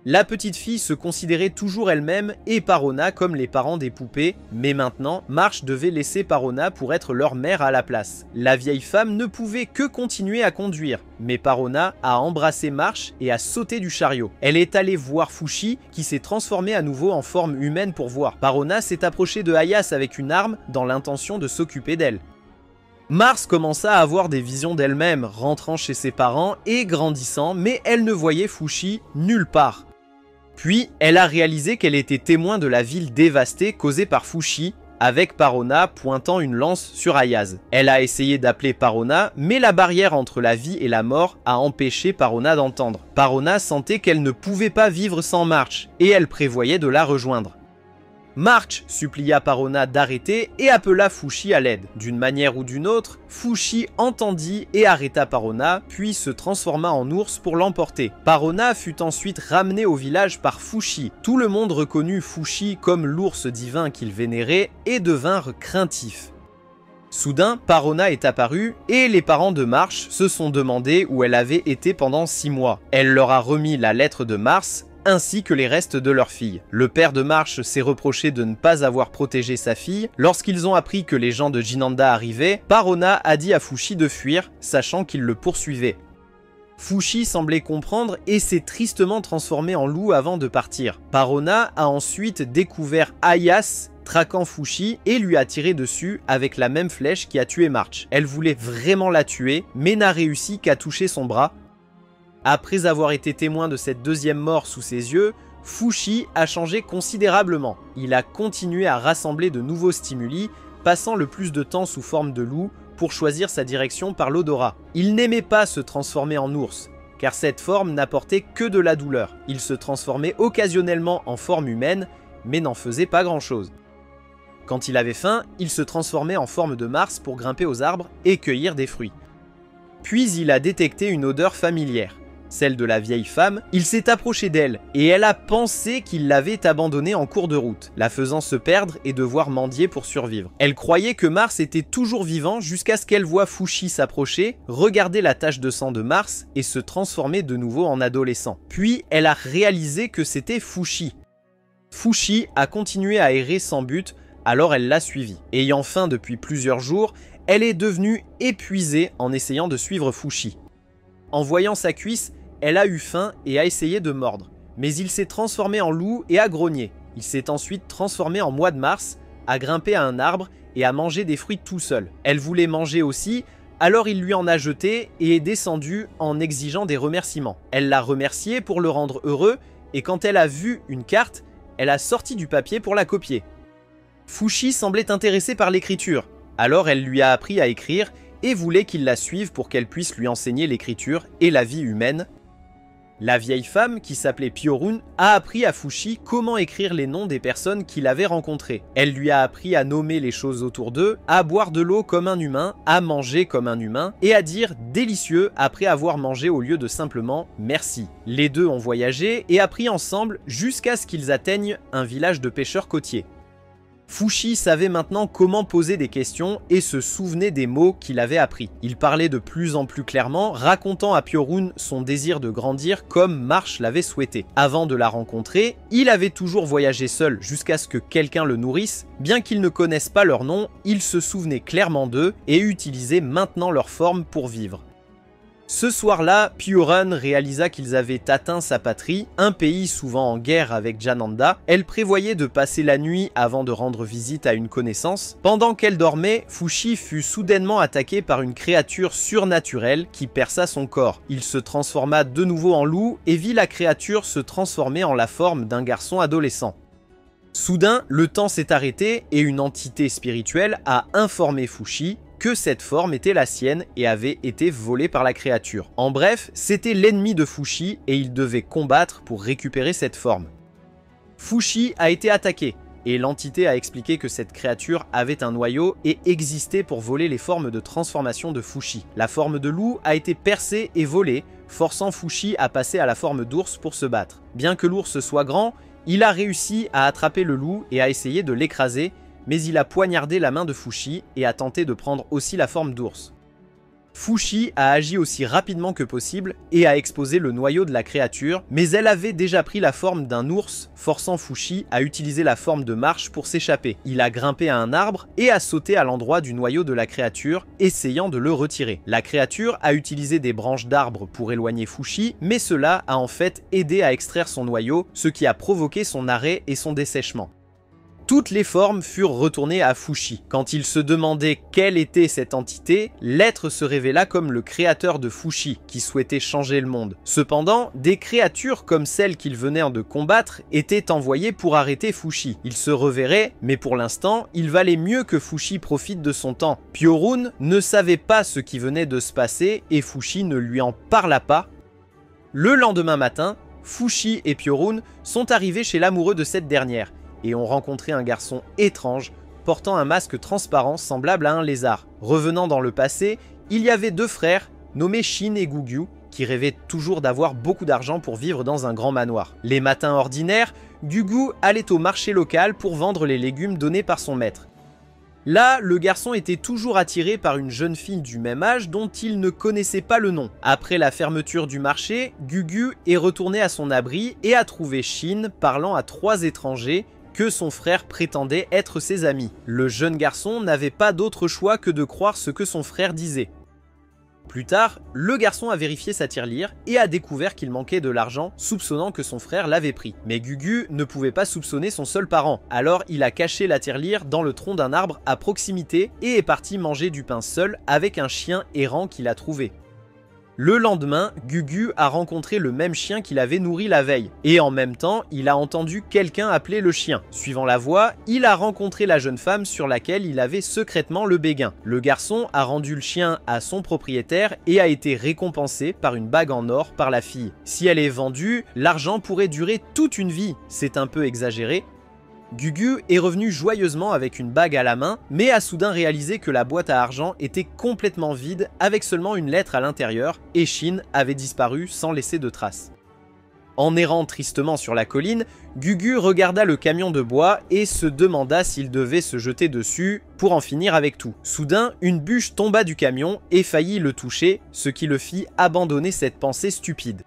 La petite fille se considérait toujours elle-même et Parona comme les parents des poupées, mais maintenant, Marche devait laisser Parona pour être leur mère à la place. La vieille femme ne pouvait que continuer à conduire, mais Parona a embrassé Marche et a sauté du chariot. Elle est allée voir Fushi qui s'est transformé à nouveau en forme humaine pour voir. Parona s'est approchée de Ayase avec une arme dans l'intention de s'occuper d'elle. Mars commença à avoir des visions d'elle-même, rentrant chez ses parents et grandissant, mais elle ne voyait Fushi nulle part. Puis, elle a réalisé qu'elle était témoin de la ville dévastée causée par Fushi, avec Parona pointant une lance sur Ayase. Elle a essayé d'appeler Parona, mais la barrière entre la vie et la mort a empêché Parona d'entendre. Parona sentait qu'elle ne pouvait pas vivre sans Marche, et elle prévoyait de la rejoindre. Marche supplia Parona d'arrêter et appela Fushi à l'aide. D'une manière ou d'une autre, Fushi entendit et arrêta Parona, puis se transforma en ours pour l'emporter. Parona fut ensuite ramené au village par Fushi. Tout le monde reconnut Fushi comme l'ours divin qu'il vénérait et devinrent craintifs. Soudain, Parona est apparue et les parents de Marche se sont demandé où elle avait été pendant 6 mois. Elle leur a remis la lettre de Mars, ainsi que les restes de leur fille. Le père de Marche s'est reproché de ne pas avoir protégé sa fille. Lorsqu'ils ont appris que les gens de Jinanda arrivaient, Parona a dit à Fushi de fuir, sachant qu'il le poursuivait. Fushi semblait comprendre et s'est tristement transformé en loup avant de partir. Parona a ensuite découvert Ayase traquant Fushi et lui a tiré dessus avec la même flèche qui a tué Marche. Elle voulait vraiment la tuer, mais n'a réussi qu'à toucher son bras. Après avoir été témoin de cette deuxième mort sous ses yeux, Fushi a changé considérablement. Il a continué à rassembler de nouveaux stimuli, passant le plus de temps sous forme de loup pour choisir sa direction par l'odorat. Il n'aimait pas se transformer en ours, car cette forme n'apportait que de la douleur. Il se transformait occasionnellement en forme humaine, mais n'en faisait pas grand-chose. Quand il avait faim, il se transformait en forme de Mars pour grimper aux arbres et cueillir des fruits. Puis il a détecté une odeur familière. Celle de la vieille femme, il s'est approché d'elle et elle a pensé qu'il l'avait abandonnée en cours de route, la faisant se perdre et devoir mendier pour survivre. Elle croyait que Mars était toujours vivant jusqu'à ce qu'elle voie Fushi s'approcher, regarder la tache de sang de Mars et se transformer de nouveau en adolescent. Puis elle a réalisé que c'était Fushi. Fushi a continué à errer sans but, alors elle l'a suivi. Ayant faim depuis plusieurs jours, elle est devenue épuisée en essayant de suivre Fushi. En voyant sa cuisse, elle a eu faim et a essayé de mordre. Mais il s'est transformé en loup et a grogné. Il s'est ensuite transformé en mois de mars, a grimpé à un arbre et a mangé des fruits tout seul. Elle voulait manger aussi, alors il lui en a jeté et est descendue en exigeant des remerciements. Elle l'a remercié pour le rendre heureux et quand elle a vu une carte, elle a sorti du papier pour la copier. Fushi semblait intéressé par l'écriture, alors elle lui a appris à écrire et voulait qu'il la suive pour qu'elle puisse lui enseigner l'écriture et la vie humaine. La vieille femme, qui s'appelait Pyorun, a appris à Fushi comment écrire les noms des personnes qu'il avait rencontrées. Elle lui a appris à nommer les choses autour d'eux, à boire de l'eau comme un humain, à manger comme un humain, et à dire « délicieux » après avoir mangé au lieu de simplement « merci ». Les deux ont voyagé et appris ensemble jusqu'à ce qu'ils atteignent un village de pêcheurs côtiers. Fushi savait maintenant comment poser des questions et se souvenait des mots qu'il avait appris. Il parlait de plus en plus clairement, racontant à Pyorun son désir de grandir comme Marche l'avait souhaité. Avant de la rencontrer, il avait toujours voyagé seul jusqu'à ce que quelqu'un le nourrisse. Bien qu'il ne connaisse pas leur nom, il se souvenait clairement d'eux et utilisait maintenant leur forme pour vivre. Ce soir-là, Piorun réalisa qu'ils avaient atteint sa patrie, un pays souvent en guerre avec Jananda. Elle prévoyait de passer la nuit avant de rendre visite à une connaissance. Pendant qu'elle dormait, Fushi fut soudainement attaqué par une créature surnaturelle qui perça son corps. Il se transforma de nouveau en loup et vit la créature se transformer en la forme d'un garçon adolescent. Soudain, le temps s'est arrêté et une entité spirituelle a informé Fushi que cette forme était la sienne et avait été volée par la créature. En bref, c'était l'ennemi de Fushi et il devait combattre pour récupérer cette forme. Fushi a été attaqué et l'entité a expliqué que cette créature avait un noyau et existait pour voler les formes de transformation de Fushi. La forme de loup a été percée et volée, forçant Fushi à passer à la forme d'ours pour se battre. Bien que l'ours soit grand, il a réussi à attraper le loup et à essayer de l'écraser, mais il a poignardé la main de Fushi et a tenté de prendre aussi la forme d'ours. Fushi a agi aussi rapidement que possible et a exposé le noyau de la créature, mais elle avait déjà pris la forme d'un ours, forçant Fushi à utiliser la forme de marche pour s'échapper. Il a grimpé à un arbre et a sauté à l'endroit du noyau de la créature, essayant de le retirer. La créature a utilisé des branches d'arbres pour éloigner Fushi, mais cela a en fait aidé à extraire son noyau, ce qui a provoqué son arrêt et son dessèchement. Toutes les formes furent retournées à Fushi. Quand il se demandait quelle était cette entité, l'être se révéla comme le créateur de Fushi, qui souhaitait changer le monde. Cependant, des créatures comme celles qu'il venait de combattre étaient envoyées pour arrêter Fushi. Il se reverrait, mais pour l'instant, il valait mieux que Fushi profite de son temps. Piorun ne savait pas ce qui venait de se passer et Fushi ne lui en parla pas. Le lendemain matin, Fushi et Piorun sont arrivés chez l'amoureux de cette dernière et ont rencontré un garçon étrange portant un masque transparent semblable à un lézard. Revenant dans le passé, il y avait deux frères nommés Shin et Gugyu qui rêvaient toujours d'avoir beaucoup d'argent pour vivre dans un grand manoir. Les matins ordinaires, Gugyu allait au marché local pour vendre les légumes donnés par son maître. Là, le garçon était toujours attiré par une jeune fille du même âge dont il ne connaissait pas le nom. Après la fermeture du marché, Gugyu est retourné à son abri et a trouvé Shin parlant à trois étrangers que son frère prétendait être ses amis. Le jeune garçon n'avait pas d'autre choix que de croire ce que son frère disait. Plus tard, le garçon a vérifié sa tirelire et a découvert qu'il manquait de l'argent, soupçonnant que son frère l'avait pris. Mais Gugyu ne pouvait pas soupçonner son seul parent, alors il a caché la tirelire dans le tronc d'un arbre à proximité et est parti manger du pain seul avec un chien errant qu'il a trouvé. Le lendemain, Gugyu a rencontré le même chien qu'il avait nourri la veille, et en même temps, il a entendu quelqu'un appeler le chien. Suivant la voix, il a rencontré la jeune femme sur laquelle il avait secrètement le béguin. Le garçon a rendu le chien à son propriétaire et a été récompensé par une bague en or par la fille. Si elle est vendue, l'argent pourrait durer toute une vie, c'est un peu exagéré. Gugyu est revenu joyeusement avec une bague à la main, mais a soudain réalisé que la boîte à argent était complètement vide avec seulement une lettre à l'intérieur, et Shin avait disparu sans laisser de traces. En errant tristement sur la colline, Gugyu regarda le camion de bois et se demanda s'il devait se jeter dessus pour en finir avec tout. Soudain, une bûche tomba du camion et faillit le toucher, ce qui le fit abandonner cette pensée stupide.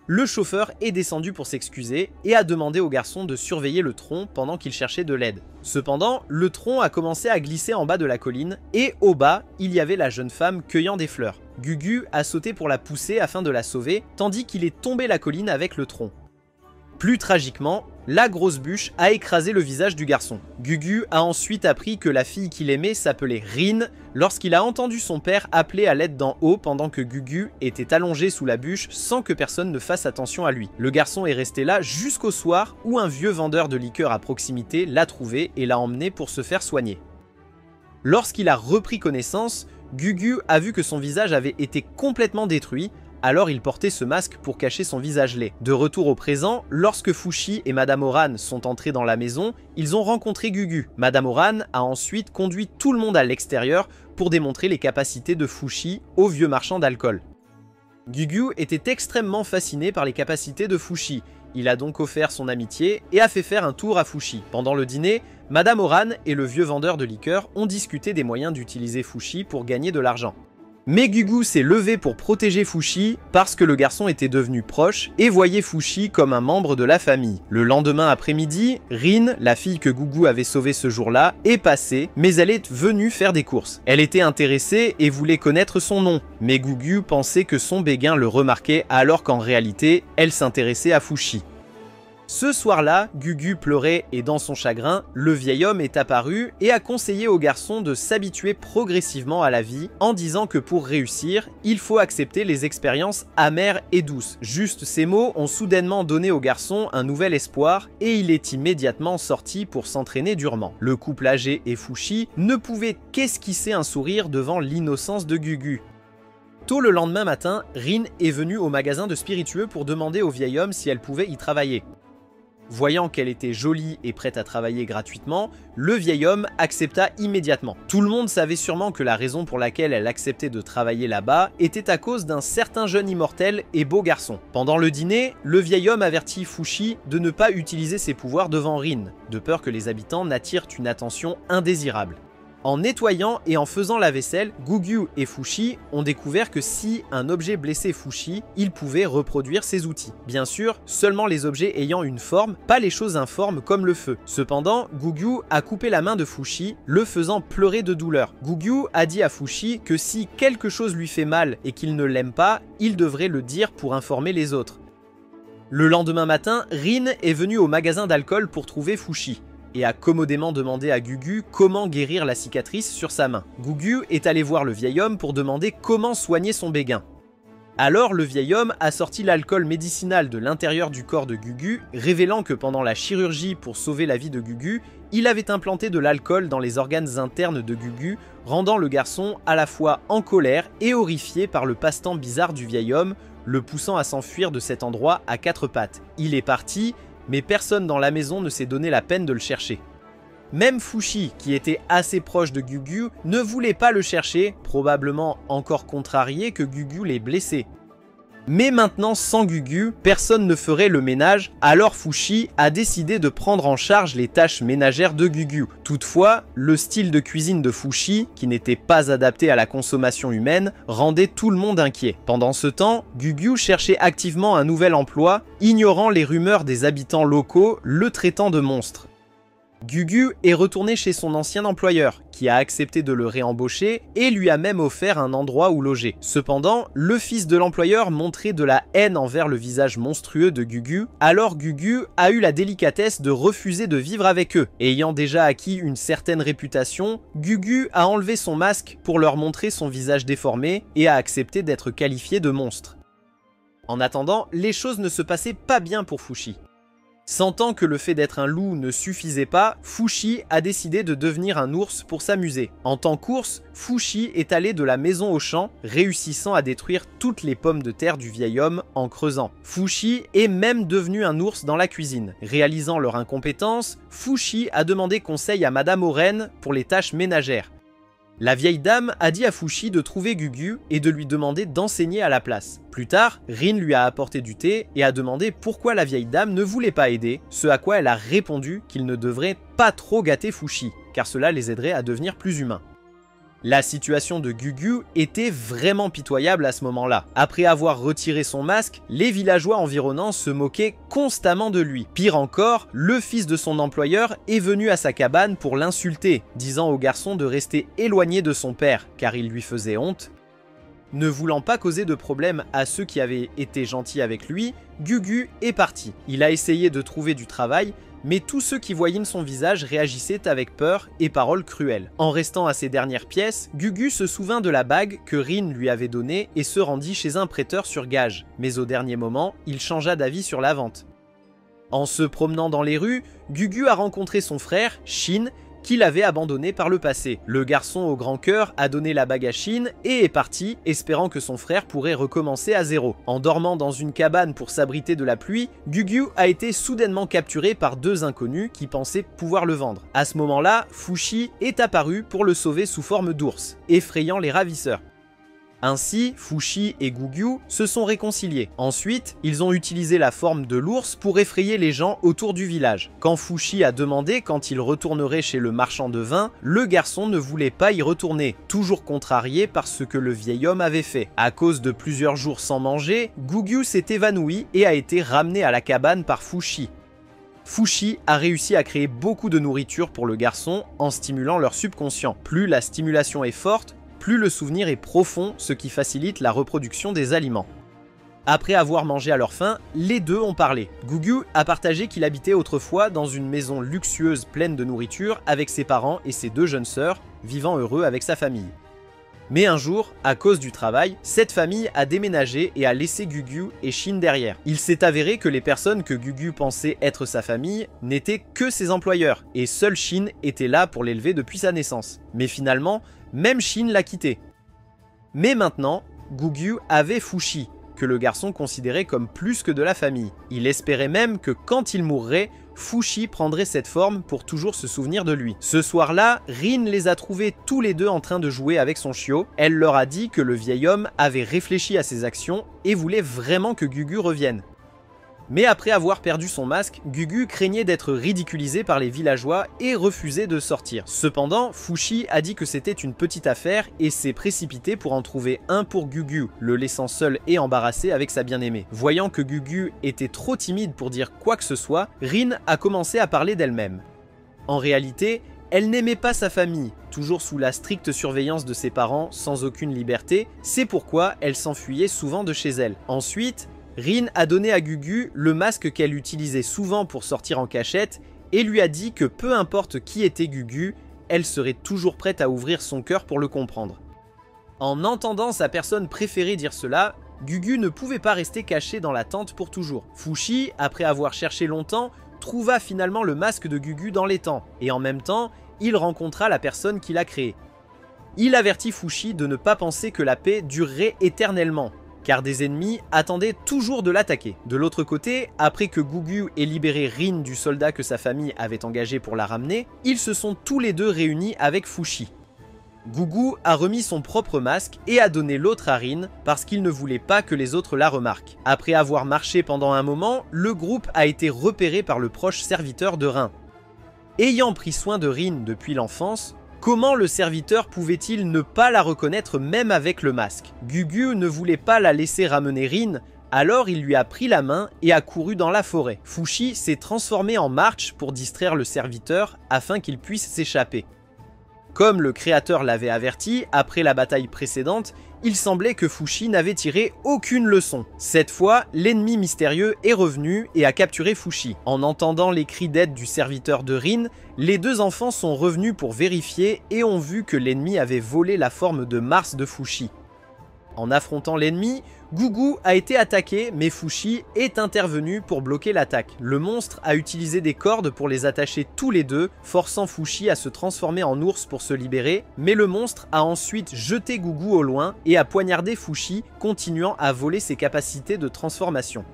Le chauffeur est descendu pour s'excuser et a demandé au garçon de surveiller le tronc pendant qu'il cherchait de l'aide. Cependant, le tronc a commencé à glisser en bas de la colline et au bas, il y avait la jeune femme cueillant des fleurs. Gugyu a sauté pour la pousser afin de la sauver, tandis qu'il est tombé la colline avec le tronc. Plus tragiquement, la grosse bûche a écrasé le visage du garçon. Gugyu a ensuite appris que la fille qu'il aimait s'appelait Rin lorsqu'il a entendu son père appeler à l'aide d'en haut pendant que Gugyu était allongé sous la bûche sans que personne ne fasse attention à lui. Le garçon est resté là jusqu'au soir où un vieux vendeur de liqueur à proximité l'a trouvé et l'a emmené pour se faire soigner. Lorsqu'il a repris connaissance, Gugyu a vu que son visage avait été complètement détruit. Alors il portait ce masque pour cacher son visage laid. De retour au présent, lorsque Fushi et Madame Oran sont entrés dans la maison, ils ont rencontré Gugyu. Madame Oran a ensuite conduit tout le monde à l'extérieur pour démontrer les capacités de Fushi au vieux marchand d'alcool. Gugyu était extrêmement fasciné par les capacités de Fushi. Il a donc offert son amitié et a fait faire un tour à Fushi. Pendant le dîner, Madame Oran et le vieux vendeur de liqueur ont discuté des moyens d'utiliser Fushi pour gagner de l'argent. Mais Gugu s'est levé pour protéger Fushi parce que le garçon était devenu proche et voyait Fushi comme un membre de la famille. Le lendemain après-midi, Rin, la fille que Gugu avait sauvée ce jour-là, est passée, mais elle est venue faire des courses. Elle était intéressée et voulait connaître son nom, mais Gugu pensait que son béguin le remarquait alors qu'en réalité, elle s'intéressait à Fushi. Ce soir-là, Gugu pleurait et dans son chagrin, le vieil homme est apparu et a conseillé au garçon de s'habituer progressivement à la vie en disant que pour réussir, il faut accepter les expériences amères et douces. Juste ces mots ont soudainement donné au garçon un nouvel espoir et il est immédiatement sorti pour s'entraîner durement. Le couple âgé et Fushi ne pouvaient qu'esquisser un sourire devant l'innocence de Gugu. Tôt le lendemain matin, Rin est venue au magasin de spiritueux pour demander au vieil homme si elle pouvait y travailler. Voyant qu'elle était jolie et prête à travailler gratuitement, le vieil homme accepta immédiatement. Tout le monde savait sûrement que la raison pour laquelle elle acceptait de travailler là-bas était à cause d'un certain jeune immortel et beau garçon. Pendant le dîner, le vieil homme avertit Fushi de ne pas utiliser ses pouvoirs devant Rin, de peur que les habitants n'attirent une attention indésirable. En nettoyant et en faisant la vaisselle, Gugu et Fushi ont découvert que si un objet blessait Fushi, il pouvait reproduire ses outils. Bien sûr, seulement les objets ayant une forme, pas les choses informes comme le feu. Cependant, Gugu a coupé la main de Fushi, le faisant pleurer de douleur. Gugu a dit à Fushi que si quelque chose lui fait mal et qu'il ne l'aime pas, il devrait le dire pour informer les autres. Le lendemain matin, Rin est venu au magasin d'alcool pour trouver Fushi et a commodément demandé à Gugu comment guérir la cicatrice sur sa main. Gugu est allé voir le vieil homme pour demander comment soigner son béguin. Alors le vieil homme a sorti l'alcool médicinal de l'intérieur du corps de Gugu, révélant que pendant la chirurgie pour sauver la vie de Gugu, il avait implanté de l'alcool dans les organes internes de Gugu, rendant le garçon à la fois en colère et horrifié par le passe-temps bizarre du vieil homme, le poussant à s'enfuir de cet endroit à quatre pattes. Il est parti, mais personne dans la maison ne s'est donné la peine de le chercher. Même Fushi, qui était assez proche de Gugu, ne voulait pas le chercher, probablement encore contrarié que Gugu l'ait blessé. Mais maintenant, sans Gugu, personne ne ferait le ménage, alors Fushi a décidé de prendre en charge les tâches ménagères de Gugu. Toutefois, le style de cuisine de Fushi, qui n'était pas adapté à la consommation humaine, rendait tout le monde inquiet. Pendant ce temps, Gugu cherchait activement un nouvel emploi, ignorant les rumeurs des habitants locaux le traitant de monstre. Gugu est retourné chez son ancien employeur, qui a accepté de le réembaucher et lui a même offert un endroit où loger. Cependant, le fils de l'employeur montrait de la haine envers le visage monstrueux de Gugu, alors Gugu a eu la délicatesse de refuser de vivre avec eux. Ayant déjà acquis une certaine réputation, Gugu a enlevé son masque pour leur montrer son visage déformé et a accepté d'être qualifié de monstre. En attendant, les choses ne se passaient pas bien pour Fushi. Sentant que le fait d'être un loup ne suffisait pas, Fushi a décidé de devenir un ours pour s'amuser. En tant qu'ours, Fushi est allé de la maison au champ, réussissant à détruire toutes les pommes de terre du vieil homme en creusant. Fushi est même devenu un ours dans la cuisine. Réalisant leur incompétence, Fushi a demandé conseil à Madame Oren pour les tâches ménagères. La vieille dame a dit à Fushi de trouver Gugu et de lui demander d'enseigner à la place. Plus tard, Rin lui a apporté du thé et a demandé pourquoi la vieille dame ne voulait pas aider, ce à quoi elle a répondu qu'il ne devrait pas trop gâter Fushi, car cela les aiderait à devenir plus humains. La situation de Gugu était vraiment pitoyable à ce moment-là. Après avoir retiré son masque, les villageois environnants se moquaient constamment de lui. Pire encore, le fils de son employeur est venu à sa cabane pour l'insulter, disant au garçon de rester éloigné de son père, car il lui faisait honte. Ne voulant pas causer de problème à ceux qui avaient été gentils avec lui, Gugu est parti. Il a essayé de trouver du travail, mais tous ceux qui voyaient son visage réagissaient avec peur et paroles cruelles. En restant à ses dernières pièces, Gugu se souvint de la bague que Rin lui avait donnée et se rendit chez un prêteur sur gage. Mais au dernier moment, il changea d'avis sur la vente. En se promenant dans les rues, Gugu a rencontré son frère, Shin, qu'il avait abandonné par le passé. Le garçon au grand cœur a donné la bague à Shin et est parti, espérant que son frère pourrait recommencer à zéro. En dormant dans une cabane pour s'abriter de la pluie, Gugu a été soudainement capturé par deux inconnus qui pensaient pouvoir le vendre. À ce moment-là, Fushi est apparu pour le sauver sous forme d'ours, effrayant les ravisseurs. Ainsi, Fushi et Gugyu se sont réconciliés. Ensuite, ils ont utilisé la forme de l'ours pour effrayer les gens autour du village. Quand Fushi a demandé quand il retournerait chez le marchand de vin, le garçon ne voulait pas y retourner, toujours contrarié par ce que le vieil homme avait fait. À cause de plusieurs jours sans manger, Gugyu s'est évanoui et a été ramené à la cabane par Fushi. Fushi a réussi à créer beaucoup de nourriture pour le garçon en stimulant leur subconscient. Plus la stimulation est forte, plus le souvenir est profond, ce qui facilite la reproduction des aliments. Après avoir mangé à leur faim, les deux ont parlé. Gugyu a partagé qu'il habitait autrefois dans une maison luxueuse pleine de nourriture avec ses parents et ses 2 jeunes sœurs, vivant heureux avec sa famille. Mais un jour, à cause du travail, cette famille a déménagé et a laissé Gugyu et Shin derrière. Il s'est avéré que les personnes que Gugyu pensait être sa famille n'étaient que ses employeurs, et seul Shin était là pour l'élever depuis sa naissance. Mais finalement, même Shin l'a quitté. Mais maintenant, Gugyu avait Fushi, que le garçon considérait comme plus que de la famille. Il espérait même que quand il mourrait, Fushi prendrait cette forme pour toujours se souvenir de lui. Ce soir-là, Rin les a trouvés tous les deux en train de jouer avec son chiot. Elle leur a dit que le vieil homme avait réfléchi à ses actions et voulait vraiment que Gugyu revienne. Mais après avoir perdu son masque, Gugyu craignait d'être ridiculisé par les villageois et refusait de sortir. Cependant, Fushi a dit que c'était une petite affaire et s'est précipité pour en trouver un pour Gugyu, le laissant seul et embarrassé avec sa bien-aimée. Voyant que Gugyu était trop timide pour dire quoi que ce soit, Rin a commencé à parler d'elle-même. En réalité, elle n'aimait pas sa famille, toujours sous la stricte surveillance de ses parents, sans aucune liberté, c'est pourquoi elle s'enfuyait souvent de chez elle. Ensuite, Rin a donné à Gugyu le masque qu'elle utilisait souvent pour sortir en cachette et lui a dit que peu importe qui était Gugyu, elle serait toujours prête à ouvrir son cœur pour le comprendre. En entendant sa personne préférée dire cela, Gugyu ne pouvait pas rester caché dans la tente pour toujours. Fushi, après avoir cherché longtemps, trouva finalement le masque de Gugyu dans l'étang et en même temps, il rencontra la personne qui l'a créé. Il avertit Fushi de ne pas penser que la paix durerait éternellement, car des ennemis attendaient toujours de l'attaquer. De l'autre côté, après que Gugyu ait libéré Rin du soldat que sa famille avait engagé pour la ramener, ils se sont tous les deux réunis avec Fushi. Gugyu a remis son propre masque et a donné l'autre à Rin parce qu'il ne voulait pas que les autres la remarquent. Après avoir marché pendant un moment, le groupe a été repéré par le proche serviteur de Rin. Ayant pris soin de Rin depuis l'enfance, comment le serviteur pouvait-il ne pas la reconnaître même avec le masque? Gugyu ne voulait pas la laisser ramener Rin, alors il lui a pris la main et a couru dans la forêt. Fushi s'est transformé en marche pour distraire le serviteur afin qu'il puisse s'échapper. Comme le créateur l'avait averti, après la bataille précédente, il semblait que Fushi n'avait tiré aucune leçon. Cette fois, l'ennemi mystérieux est revenu et a capturé Fushi. En entendant les cris d'aide du serviteur de Rin, les deux enfants sont revenus pour vérifier et ont vu que l'ennemi avait volé la forme de Mars de Fushi. En affrontant l'ennemi, Gugyu a été attaqué, mais Fushi est intervenu pour bloquer l'attaque. Le monstre a utilisé des cordes pour les attacher tous les deux, forçant Fushi à se transformer en ours pour se libérer, mais le monstre a ensuite jeté Gugyu au loin et a poignardé Fushi, continuant à voler ses capacités de transformation.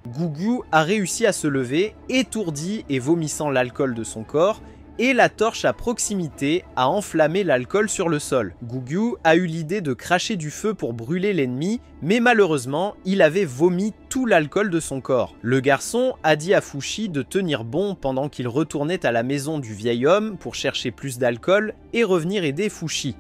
Gugyu a réussi à se lever, étourdi et vomissant l'alcool de son corps, et la torche à proximité a enflammé l'alcool sur le sol. Gugyu a eu l'idée de cracher du feu pour brûler l'ennemi, mais malheureusement, il avait vomi tout l'alcool de son corps. Le garçon a dit à Fushi de tenir bon pendant qu'il retournait à la maison du vieil homme pour chercher plus d'alcool et revenir aider Fushi.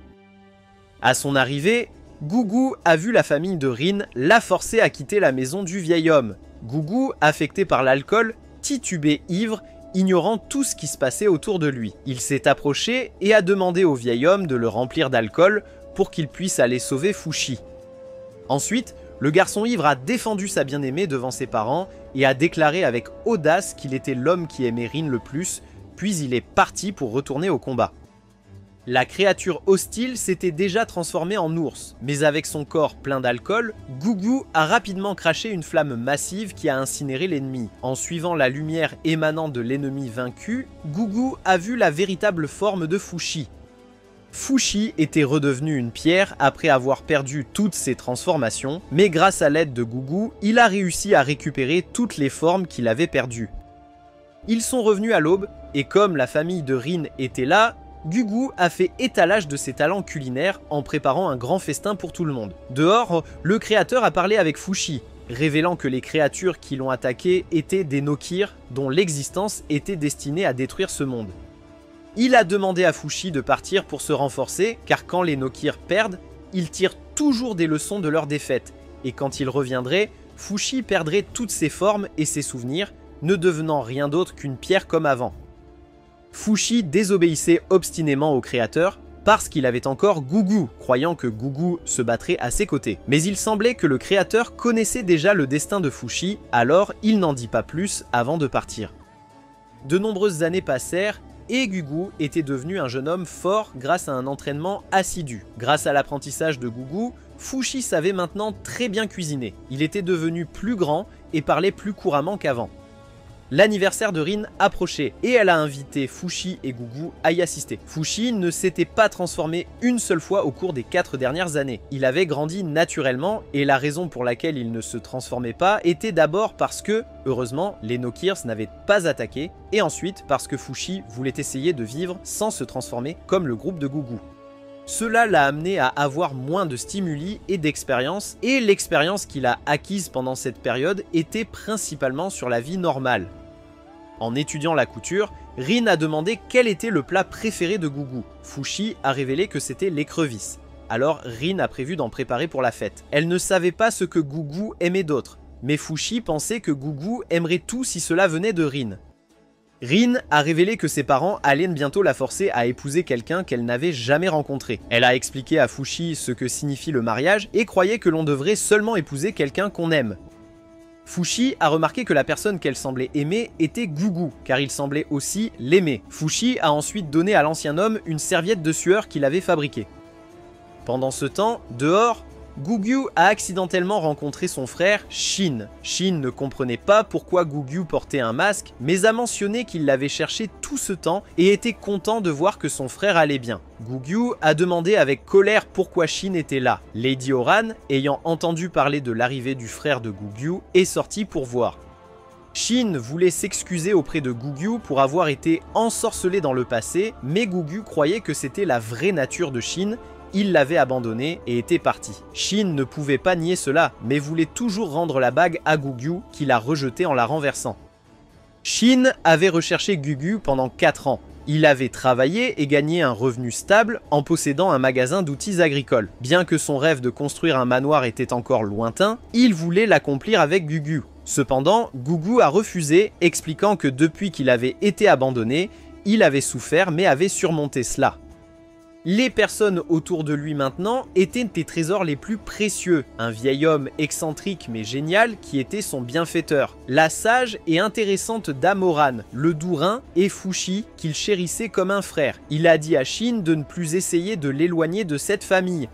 À son arrivée, Gugyu a vu la famille de Rin la forcer à quitter la maison du vieil homme. Gugyu, affecté par l'alcool, titubé ivre, ignorant tout ce qui se passait autour de lui. Il s'est approché et a demandé au vieil homme de le remplir d'alcool pour qu'il puisse aller sauver Fushi. Ensuite, le garçon ivre a défendu sa bien-aimée devant ses parents et a déclaré avec audace qu'il était l'homme qui aimait Rin le plus, puis il est parti pour retourner au combat. La créature hostile s'était déjà transformée en ours, mais avec son corps plein d'alcool, Gugyu a rapidement craché une flamme massive qui a incinéré l'ennemi. En suivant la lumière émanant de l'ennemi vaincu, Gugyu a vu la véritable forme de Fushi. Fushi était redevenu une pierre après avoir perdu toutes ses transformations, mais grâce à l'aide de Gugyu, il a réussi à récupérer toutes les formes qu'il avait perdues. Ils sont revenus à l'aube, et comme la famille de Rin était là, Gugu a fait étalage de ses talents culinaires en préparant un grand festin pour tout le monde. Dehors, le créateur a parlé avec Fushi, révélant que les créatures qui l'ont attaqué étaient des Nokirs dont l'existence était destinée à détruire ce monde. Il a demandé à Fushi de partir pour se renforcer, car quand les Nokirs perdent, ils tirent toujours des leçons de leur défaite, et quand ils reviendraient, Fushi perdrait toutes ses formes et ses souvenirs, ne devenant rien d'autre qu'une pierre comme avant. Fushi désobéissait obstinément au créateur, parce qu'il avait encore Gugu, croyant que Gugu se battrait à ses côtés. Mais il semblait que le créateur connaissait déjà le destin de Fushi, alors il n'en dit pas plus avant de partir. De nombreuses années passèrent, et Gugu était devenu un jeune homme fort grâce à un entraînement assidu. Grâce à l'apprentissage de Gugu, Fushi savait maintenant très bien cuisiner. Il était devenu plus grand et parlait plus couramment qu'avant. L'anniversaire de Rin approchait et elle a invité Fushi et Gugu à y assister. Fushi ne s'était pas transformé une seule fois au cours des 4 dernières années. Il avait grandi naturellement et la raison pour laquelle il ne se transformait pas était d'abord parce que, heureusement, les Nokirs n'avaient pas attaqué et ensuite parce que Fushi voulait essayer de vivre sans se transformer comme le groupe de Gugu. Cela l'a amené à avoir moins de stimuli et d'expérience, et l'expérience qu'il a acquise pendant cette période était principalement sur la vie normale. En étudiant la couture, Rin a demandé quel était le plat préféré de Gugu. Fushi a révélé que c'était l'écrevisse. Alors Rin a prévu d'en préparer pour la fête. Elle ne savait pas ce que Gugu aimait d'autre, mais Fushi pensait que Gugu aimerait tout si cela venait de Rin. Rin a révélé que ses parents allaient bientôt la forcer à épouser quelqu'un qu'elle n'avait jamais rencontré. Elle a expliqué à Fushi ce que signifie le mariage et croyait que l'on devrait seulement épouser quelqu'un qu'on aime. Fushi a remarqué que la personne qu'elle semblait aimer était Gugu, car il semblait aussi l'aimer. Fushi a ensuite donné à l'ancien homme une serviette de sueur qu'il avait fabriquée. Pendant ce temps, dehors, Gugu a accidentellement rencontré son frère Shin. Shin ne comprenait pas pourquoi Gugu portait un masque, mais a mentionné qu'il l'avait cherché tout ce temps et était content de voir que son frère allait bien. Gugu a demandé avec colère pourquoi Shin était là. Lady Oran, ayant entendu parler de l'arrivée du frère de Gugu, est sortie pour voir. Shin voulait s'excuser auprès de Gugu pour avoir été ensorcelé dans le passé, mais Gugu croyait que c'était la vraie nature de Shin. Il l'avait abandonné et était parti. Shin ne pouvait pas nier cela, mais voulait toujours rendre la bague à Gugu, qu'il a rejetée en la renversant. Shin avait recherché Gugu pendant 4 ans. Il avait travaillé et gagné un revenu stable en possédant un magasin d'outils agricoles. Bien que son rêve de construire un manoir était encore lointain, il voulait l'accomplir avec Gugu. Cependant, Gugu a refusé, expliquant que depuis qu'il avait été abandonné, il avait souffert mais avait surmonté cela. Les personnes autour de lui maintenant étaient des trésors les plus précieux. Un vieil homme excentrique mais génial qui était son bienfaiteur. La sage et intéressante Dame Oran, le dourin et Fushi qu'il chérissait comme un frère. Il a dit à Shin de ne plus essayer de l'éloigner de cette famille.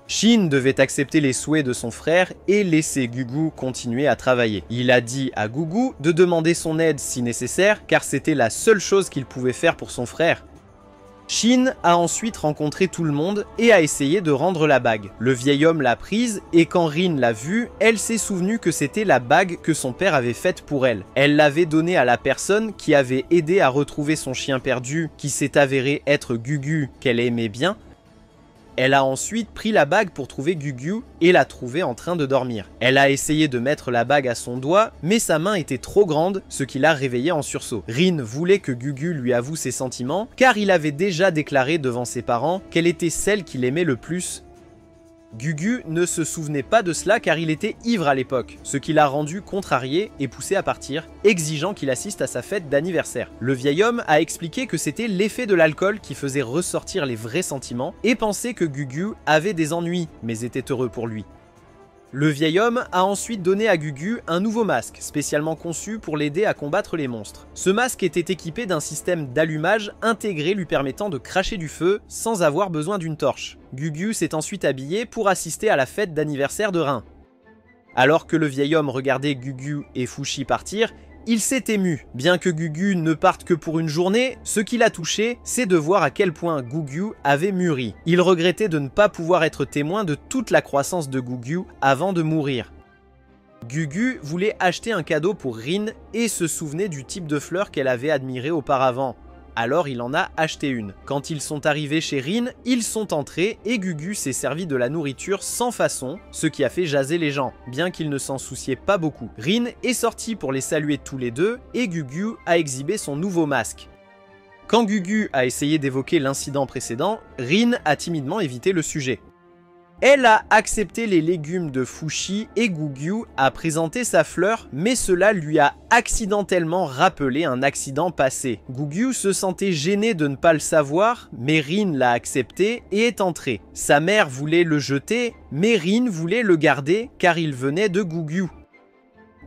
Shin devait accepter les souhaits de son frère et laisser Gugu continuer à travailler. Il a dit à Gugu de demander son aide si nécessaire car c'était la seule chose qu'il pouvait faire pour son frère. Shin a ensuite rencontré tout le monde et a essayé de rendre la bague. Le vieil homme l'a prise et quand Rin l'a vue, elle s'est souvenue que c'était la bague que son père avait faite pour elle. Elle l'avait donnée à la personne qui avait aidé à retrouver son chien perdu qui s'est avéré être Gugu qu'elle aimait bien. Elle a ensuite pris la bague pour trouver Gugu et l'a trouvé en train de dormir. Elle a essayé de mettre la bague à son doigt, mais sa main était trop grande, ce qui l'a réveillée en sursaut. Rin voulait que Gugu lui avoue ses sentiments, car il avait déjà déclaré devant ses parents qu'elle était celle qu'il aimait le plus. Gugu ne se souvenait pas de cela car il était ivre à l'époque, ce qui l'a rendu contrarié et poussé à partir, exigeant qu'il assiste à sa fête d'anniversaire. Le vieil homme a expliqué que c'était l'effet de l'alcool qui faisait ressortir les vrais sentiments et pensait que Gugu avait des ennuis, mais était heureux pour lui. Le vieil homme a ensuite donné à Gugu un nouveau masque, spécialement conçu pour l'aider à combattre les monstres. Ce masque était équipé d'un système d'allumage intégré lui permettant de cracher du feu sans avoir besoin d'une torche. Gugu s'est ensuite habillé pour assister à la fête d'anniversaire de Rin. Alors que le vieil homme regardait Gugu et Fushi partir, il s'est ému. Bien que Gugu ne parte que pour une journée, ce qui l'a touché, c'est de voir à quel point Gugu avait mûri. Il regrettait de ne pas pouvoir être témoin de toute la croissance de Gugu avant de mourir. Gugu voulait acheter un cadeau pour Rin et se souvenait du type de fleurs qu'elle avait admiré auparavant. alors il en a acheté une. Quand ils sont arrivés chez Rin, ils sont entrés et Gugu s'est servi de la nourriture sans façon, ce qui a fait jaser les gens, bien qu'il ne s'en souciait pas beaucoup. Rin est sorti pour les saluer tous les deux et Gugu a exhibé son nouveau masque. Quand Gugu a essayé d'évoquer l'incident précédent, Rin a timidement évité le sujet. Elle a accepté les légumes de Fushi et Gugu a présenté sa fleur, mais cela lui a accidentellement rappelé un accident passé. Gugu se sentait gêné de ne pas le savoir, mais Rin l'a accepté et est entré. Sa mère voulait le jeter, mais Rin voulait le garder car il venait de Gugu.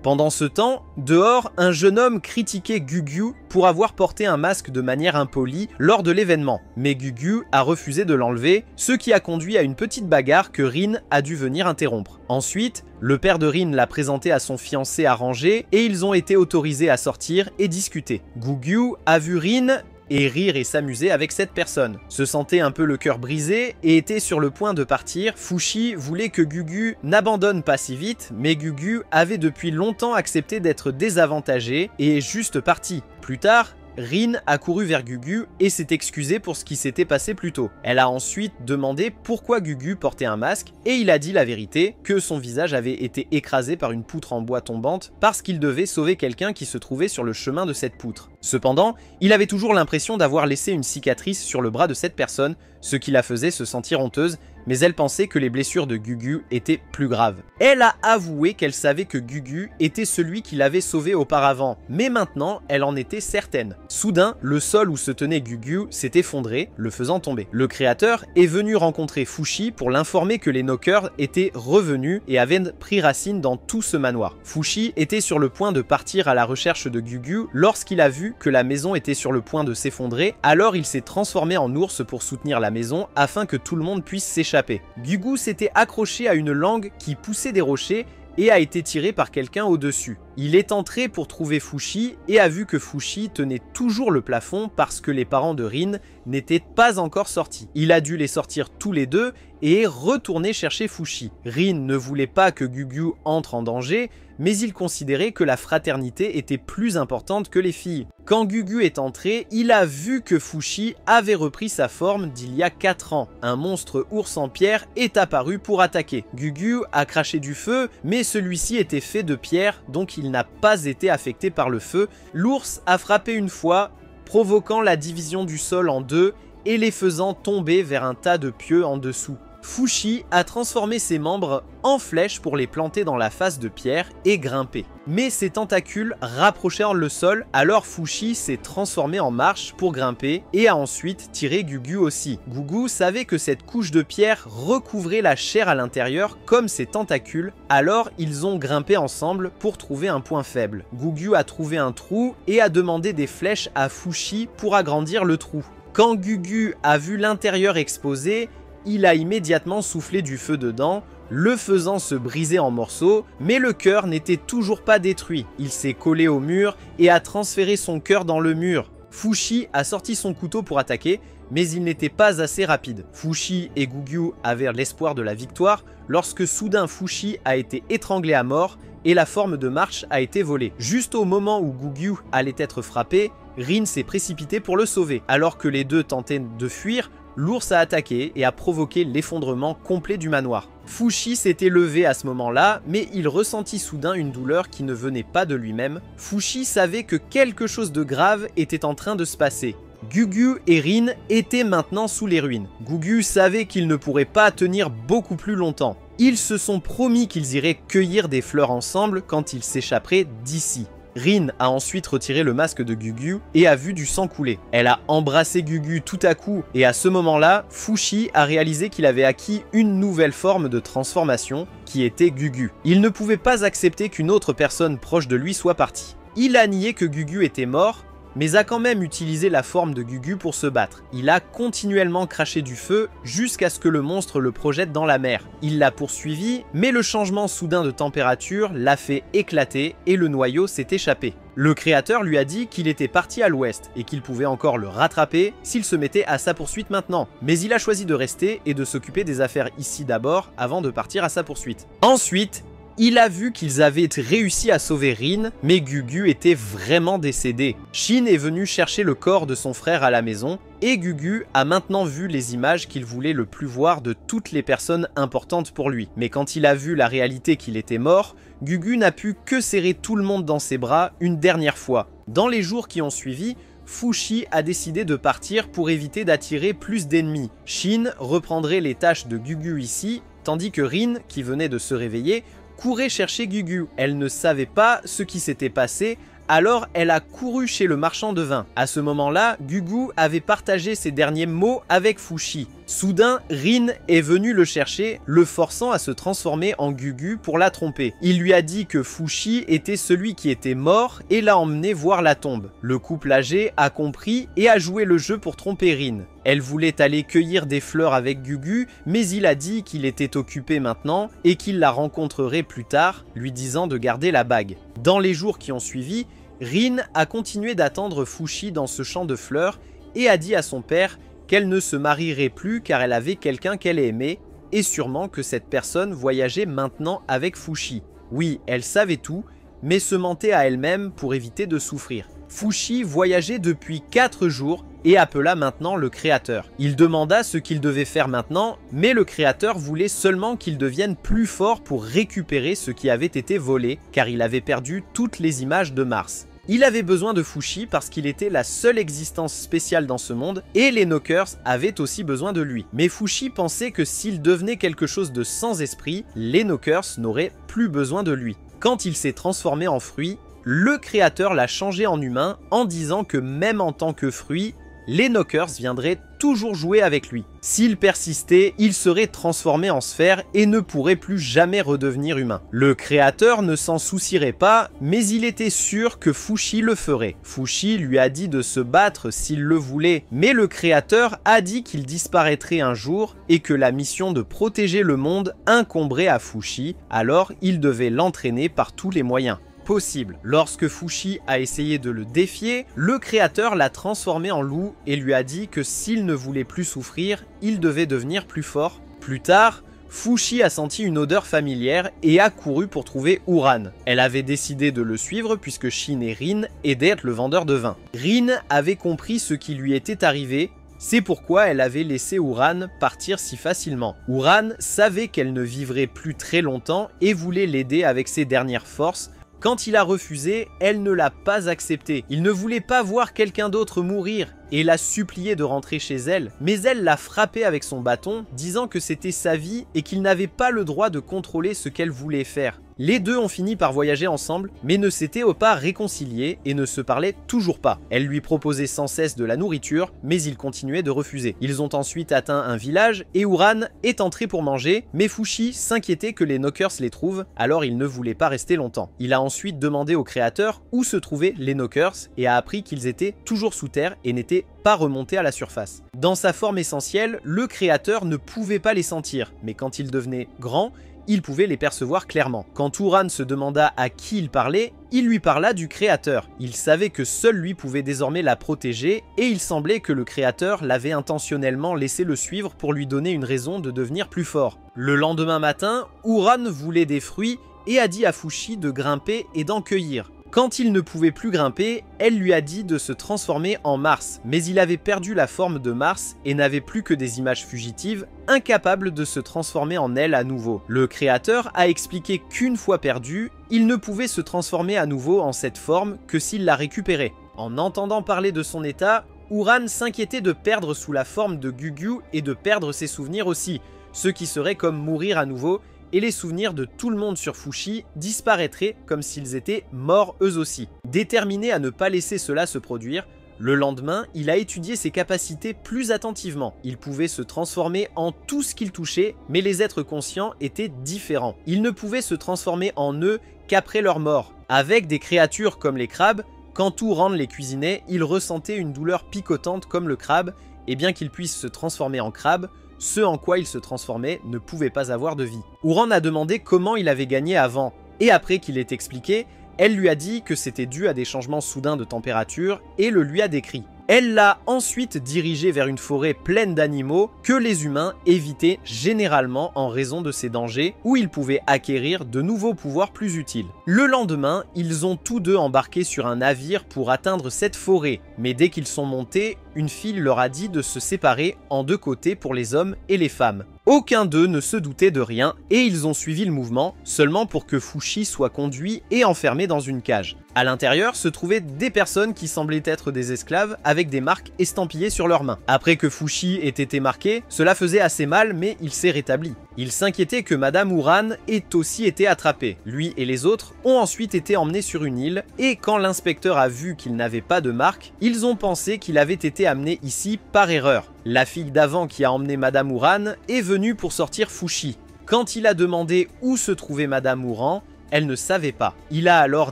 Pendant ce temps, dehors, un jeune homme critiquait Gugu pour avoir porté un masque de manière impolie lors de l'événement. Mais Gugu a refusé de l'enlever, ce qui a conduit à une petite bagarre que Rin a dû venir interrompre. Ensuite, le père de Rin l'a présenté à son fiancé arrangé et ils ont été autorisés à sortir et discuter. Gugu a vu Rin et rire et s'amuser avec cette personne. Se sentait un peu le cœur brisé et était sur le point de partir. Fushi voulait que Gugu n'abandonne pas si vite, mais Gugu avait depuis longtemps accepté d'être désavantagé et est juste parti. Plus tard, Rin a couru vers Gugu et s'est excusé pour ce qui s'était passé plus tôt. Elle a ensuite demandé pourquoi Gugu portait un masque et il a dit la vérité, que son visage avait été écrasé par une poutre en bois tombante parce qu'il devait sauver quelqu'un qui se trouvait sur le chemin de cette poutre. Cependant, il avait toujours l'impression d'avoir laissé une cicatrice sur le bras de cette personne, ce qui la faisait se sentir honteuse, mais elle pensait que les blessures de Gugu étaient plus graves. Elle a avoué qu'elle savait que Gugu était celui qui l'avait sauvé auparavant, mais maintenant elle en était certaine. Soudain, le sol où se tenait Gugu s'est effondré, le faisant tomber. Le créateur est venu rencontrer Fushi pour l'informer que les knockers étaient revenus et avaient pris racine dans tout ce manoir. Fushi était sur le point de partir à la recherche de Gugu lorsqu'il a vu que la maison était sur le point de s'effondrer, alors il s'est transformé en ours pour soutenir la maison afin que tout le monde puisse s'échapper. Gugu s'était accroché à une langue qui poussait des rochers et a été tiré par quelqu'un au-dessus. Il est entré pour trouver Fushi et a vu que Fushi tenait toujours le plafond parce que les parents de Rin n'étaient pas encore sortis. Il a dû les sortir tous les deux et est retourné chercher Fushi. Rin ne voulait pas que Gugu entre en danger, mais il considérait que la fraternité était plus importante que les filles. Quand Gugu est entré, il a vu que Fushi avait repris sa forme d'il y a 4 ans. Un monstre ours en pierre est apparu pour attaquer. Gugu a craché du feu, mais celui-ci était fait de pierre, donc il n'a pas été affecté par le feu. L'ours a frappé une fois, provoquant la division du sol en deux et les faisant tomber vers un tas de pieux en dessous. Fushi a transformé ses membres en flèches pour les planter dans la face de pierre et grimper. Mais ses tentacules rapprochèrent le sol, alors Fushi s'est transformé en marche pour grimper et a ensuite tiré Gugu aussi. Gugu savait que cette couche de pierre recouvrait la chair à l'intérieur comme ses tentacules, alors ils ont grimpé ensemble pour trouver un point faible. Gugu a trouvé un trou et a demandé des flèches à Fushi pour agrandir le trou. Quand Gugu a vu l'intérieur exposé, il a immédiatement soufflé du feu dedans, le faisant se briser en morceaux, mais le cœur n'était toujours pas détruit. Il s'est collé au mur et a transféré son cœur dans le mur. Fushi a sorti son couteau pour attaquer, mais il n'était pas assez rapide. Fushi et Gugu avaient l'espoir de la victoire lorsque soudain Fushi a été étranglé à mort et la forme de marche a été volée. Juste au moment où Gugu allait être frappé, Rin s'est précipité pour le sauver. Alors que les deux tentaient de fuir, l'ours a attaqué et a provoqué l'effondrement complet du manoir. Fushi s'était levé à ce moment-là, mais il ressentit soudain une douleur qui ne venait pas de lui-même. Fushi savait que quelque chose de grave était en train de se passer. Gugu et Rin étaient maintenant sous les ruines. Gugu savait qu'ils ne pourraient pas tenir beaucoup plus longtemps. Ils se sont promis qu'ils iraient cueillir des fleurs ensemble quand ils s'échapperaient d'ici. Rin a ensuite retiré le masque de Gugu et a vu du sang couler. Elle a embrassé Gugu tout à coup et à ce moment-là, Fushi a réalisé qu'il avait acquis une nouvelle forme de transformation qui était Gugu. Il ne pouvait pas accepter qu'une autre personne proche de lui soit partie. Il a nié que Gugu était mort, mais a quand même utilisé la forme de Gugu pour se battre. Il a continuellement craché du feu jusqu'à ce que le monstre le projette dans la mer. Il l'a poursuivi, mais le changement soudain de température l'a fait éclater et le noyau s'est échappé. Le créateur lui a dit qu'il était parti à l'ouest et qu'il pouvait encore le rattraper s'il se mettait à sa poursuite maintenant. Mais il a choisi de rester et de s'occuper des affaires ici d'abord avant de partir à sa poursuite. Ensuite, il a vu qu'ils avaient réussi à sauver Rin, mais Gugu était vraiment décédé. Shin est venu chercher le corps de son frère à la maison, et Gugu a maintenant vu les images qu'il voulait le plus voir de toutes les personnes importantes pour lui. Mais quand il a vu la réalité qu'il était mort, Gugu n'a pu que serrer tout le monde dans ses bras une dernière fois. Dans les jours qui ont suivi, Fushi a décidé de partir pour éviter d'attirer plus d'ennemis. Shin reprendrait les tâches de Gugu ici, tandis que Rin, qui venait de se réveiller, courait chercher Gugu. Elle ne savait pas ce qui s'était passé, alors elle a couru chez le marchand de vin. À ce moment-là, Gugu avait partagé ses derniers mots avec Fushi. Soudain, Rin est venu le chercher, le forçant à se transformer en Gugu pour la tromper. Il lui a dit que Fushi était celui qui était mort et l'a emmené voir la tombe. Le couple âgé a compris et a joué le jeu pour tromper Rin. Elle voulait aller cueillir des fleurs avec Gugu, mais il a dit qu'il était occupé maintenant et qu'il la rencontrerait plus tard, lui disant de garder la bague. Dans les jours qui ont suivi, Rin a continué d'attendre Fushi dans ce champ de fleurs et a dit à son père qu'elle ne se marierait plus car elle avait quelqu'un qu'elle aimait et sûrement que cette personne voyageait maintenant avec Fushi. Oui, elle savait tout, mais se mentait à elle-même pour éviter de souffrir. Fushi voyageait depuis 4 jours et appela maintenant le créateur. Il demanda ce qu'il devait faire maintenant, mais le créateur voulait seulement qu'il devienne plus fort pour récupérer ce qui avait été volé, car il avait perdu toutes les images de Mars. Il avait besoin de Fushi parce qu'il était la seule existence spéciale dans ce monde, et les Knockers avaient aussi besoin de lui. Mais Fushi pensait que s'il devenait quelque chose de sans esprit, les Knockers n'auraient plus besoin de lui. Quand il s'est transformé en fruit, le créateur l'a changé en humain en disant que même en tant que fruit, les Knockers viendraient toujours jouer avec lui. S'il persistait, il serait transformé en sphère et ne pourrait plus jamais redevenir humain. Le créateur ne s'en soucierait pas, mais il était sûr que Fushi le ferait. Fushi lui a dit de se battre s'il le voulait, mais le créateur a dit qu'il disparaîtrait un jour et que la mission de protéger le monde incomberait à Fushi, alors il devait l'entraîner par tous les moyens possible. Lorsque Fushi a essayé de le défier, le créateur l'a transformé en loup et lui a dit que s'il ne voulait plus souffrir, il devait devenir plus fort. Plus tard, Fushi a senti une odeur familière et a couru pour trouver Uran. Elle avait décidé de le suivre puisque Shin et Rin aidaient le vendeur de vin. Rin avait compris ce qui lui était arrivé. C'est pourquoi elle avait laissé Uran partir si facilement. Uran savait qu'elle ne vivrait plus très longtemps et voulait l'aider avec ses dernières forces. Quand il a refusé, elle ne l'a pas accepté. Il ne voulait pas voir quelqu'un d'autre mourir et l'a supplié de rentrer chez elle, mais elle l'a frappé avec son bâton, disant que c'était sa vie et qu'il n'avait pas le droit de contrôler ce qu'elle voulait faire. Les deux ont fini par voyager ensemble, mais ne s'étaient pas réconciliés et ne se parlaient toujours pas. Elle lui proposait sans cesse de la nourriture, mais il continuait de refuser. Ils ont ensuite atteint un village et Uran est entré pour manger, mais Fushi s'inquiétait que les Knockers les trouvent, alors il ne voulait pas rester longtemps. Il a ensuite demandé au créateur où se trouvaient les Knockers et a appris qu'ils étaient toujours sous terre et n'étaient pas remontés à la surface. Dans sa forme essentielle, le créateur ne pouvait pas les sentir, mais quand il devenait grand, il pouvait les percevoir clairement. Quand Uran se demanda à qui il parlait, il lui parla du créateur. Il savait que seul lui pouvait désormais la protéger et il semblait que le créateur l'avait intentionnellement laissé le suivre pour lui donner une raison de devenir plus fort. Le lendemain matin, Uran voulait des fruits et a dit à Fushi de grimper et d'en cueillir. Quand il ne pouvait plus grimper, elle lui a dit de se transformer en Mars, mais il avait perdu la forme de Mars et n'avait plus que des images fugitives, incapable de se transformer en elle à nouveau. Le créateur a expliqué qu'une fois perdu, il ne pouvait se transformer à nouveau en cette forme que s'il la récupérait. En entendant parler de son état, Uran s'inquiétait de perdre sous la forme de Gugu et de perdre ses souvenirs aussi, ce qui serait comme mourir à nouveau, et les souvenirs de tout le monde sur Fushi disparaîtraient comme s'ils étaient morts eux aussi. Déterminé à ne pas laisser cela se produire, le lendemain, il a étudié ses capacités plus attentivement. Il pouvait se transformer en tout ce qu'il touchait, mais les êtres conscients étaient différents. Il ne pouvait se transformer en eux qu'après leur mort. Avec des créatures comme les crabes, quand Uran les cuisinait, il ressentait une douleur picotante comme le crabe, et bien qu'il puisse se transformer en crabe, ce en quoi il se transformait ne pouvait pas avoir de vie. Uran a demandé comment il avait gagné avant, et après qu'il ait expliqué, Elle lui a dit que c'était dû à des changements soudains de température et le lui a décrit. Elle l'a ensuite dirigé vers une forêt pleine d'animaux que les humains évitaient généralement en raison de ces dangers où ils pouvaient acquérir de nouveaux pouvoirs plus utiles. Le lendemain, ils ont tous deux embarqué sur un navire pour atteindre cette forêt, mais dès qu'ils sont montés, une fille leur a dit de se séparer en deux côtés pour les hommes et les femmes. Aucun d'eux ne se doutait de rien et ils ont suivi le mouvement seulement pour que Fushi soit conduit et enfermé dans une cage. À l'intérieur se trouvaient des personnes qui semblaient être des esclaves avec des marques estampillées sur leurs mains. Après que Fushi ait été marqué, cela faisait assez mal mais il s'est rétabli. Il s'inquiétait que Madame Uran ait aussi été attrapée. Lui et les autres ont ensuite été emmenés sur une île et quand l'inspecteur a vu qu'il n'avait pas de marque, ils ont pensé qu'il avait été amené ici par erreur. La fille d'avant qui a emmené Madame Uran est venue pour sortir Fushi. Quand il a demandé où se trouvait Madame Uran, elle ne savait pas. Il a alors